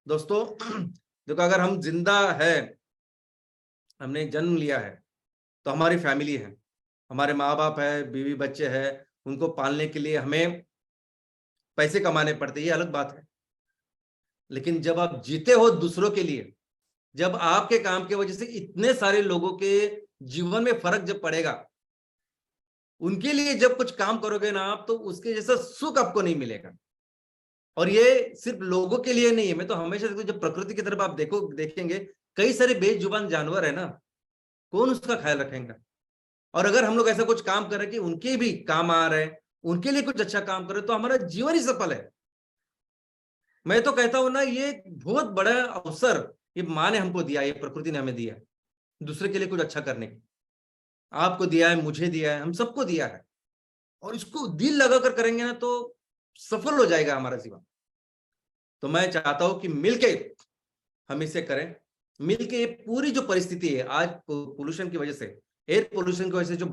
दोस्तों देखो, अगर हम जिंदा है, हमने जन्म लिया है, तो हमारी फैमिली है, हमारे माँ बाप है, बीवी बच्चे हैं, उनको पालने के लिए हमें पैसे कमाने पड़ते, ये अलग बात है। लेकिन जब आप जीते हो दूसरों के लिए, जब आपके काम की वजह से इतने सारे लोगों के जीवन में फर्क जब पड़ेगा, उनके लिए जब कुछ काम करोगे ना आप, तो उसके जैसा सुख आपको नहीं मिलेगा। और ये सिर्फ लोगों के लिए नहीं है। मैं तो हमेशा देखो, जब प्रकृति की तरफ आप देखेंगे, कई सारे बेजुबान जानवर है ना, कौन उसका ख्याल रखेगा? और अगर हम लोग ऐसा कुछ काम करें कि उनके भी काम आ रहे हैं, उनके लिए कुछ अच्छा काम करें, तो हमारा जीवन ही सफल है। मैं तो कहता हूं ना, ये बहुत बड़ा अवसर ये माँ ने हमको दिया, ये प्रकृति ने हमें दिया, दूसरे के लिए कुछ अच्छा करने की। आपको दिया है, मुझे दिया है, हम सबको दिया है, और इसको दिल लगाकर करेंगे ना, तो सफल हो जाएगा हमारा जीवन। तो मैं चाहता हूं कि मिलके हम इसे करें, मिलके ये पूरी जो परिस्थिति है आज पोल्यूशन की वजह से, एयर पोल्यूशन की वजह से जो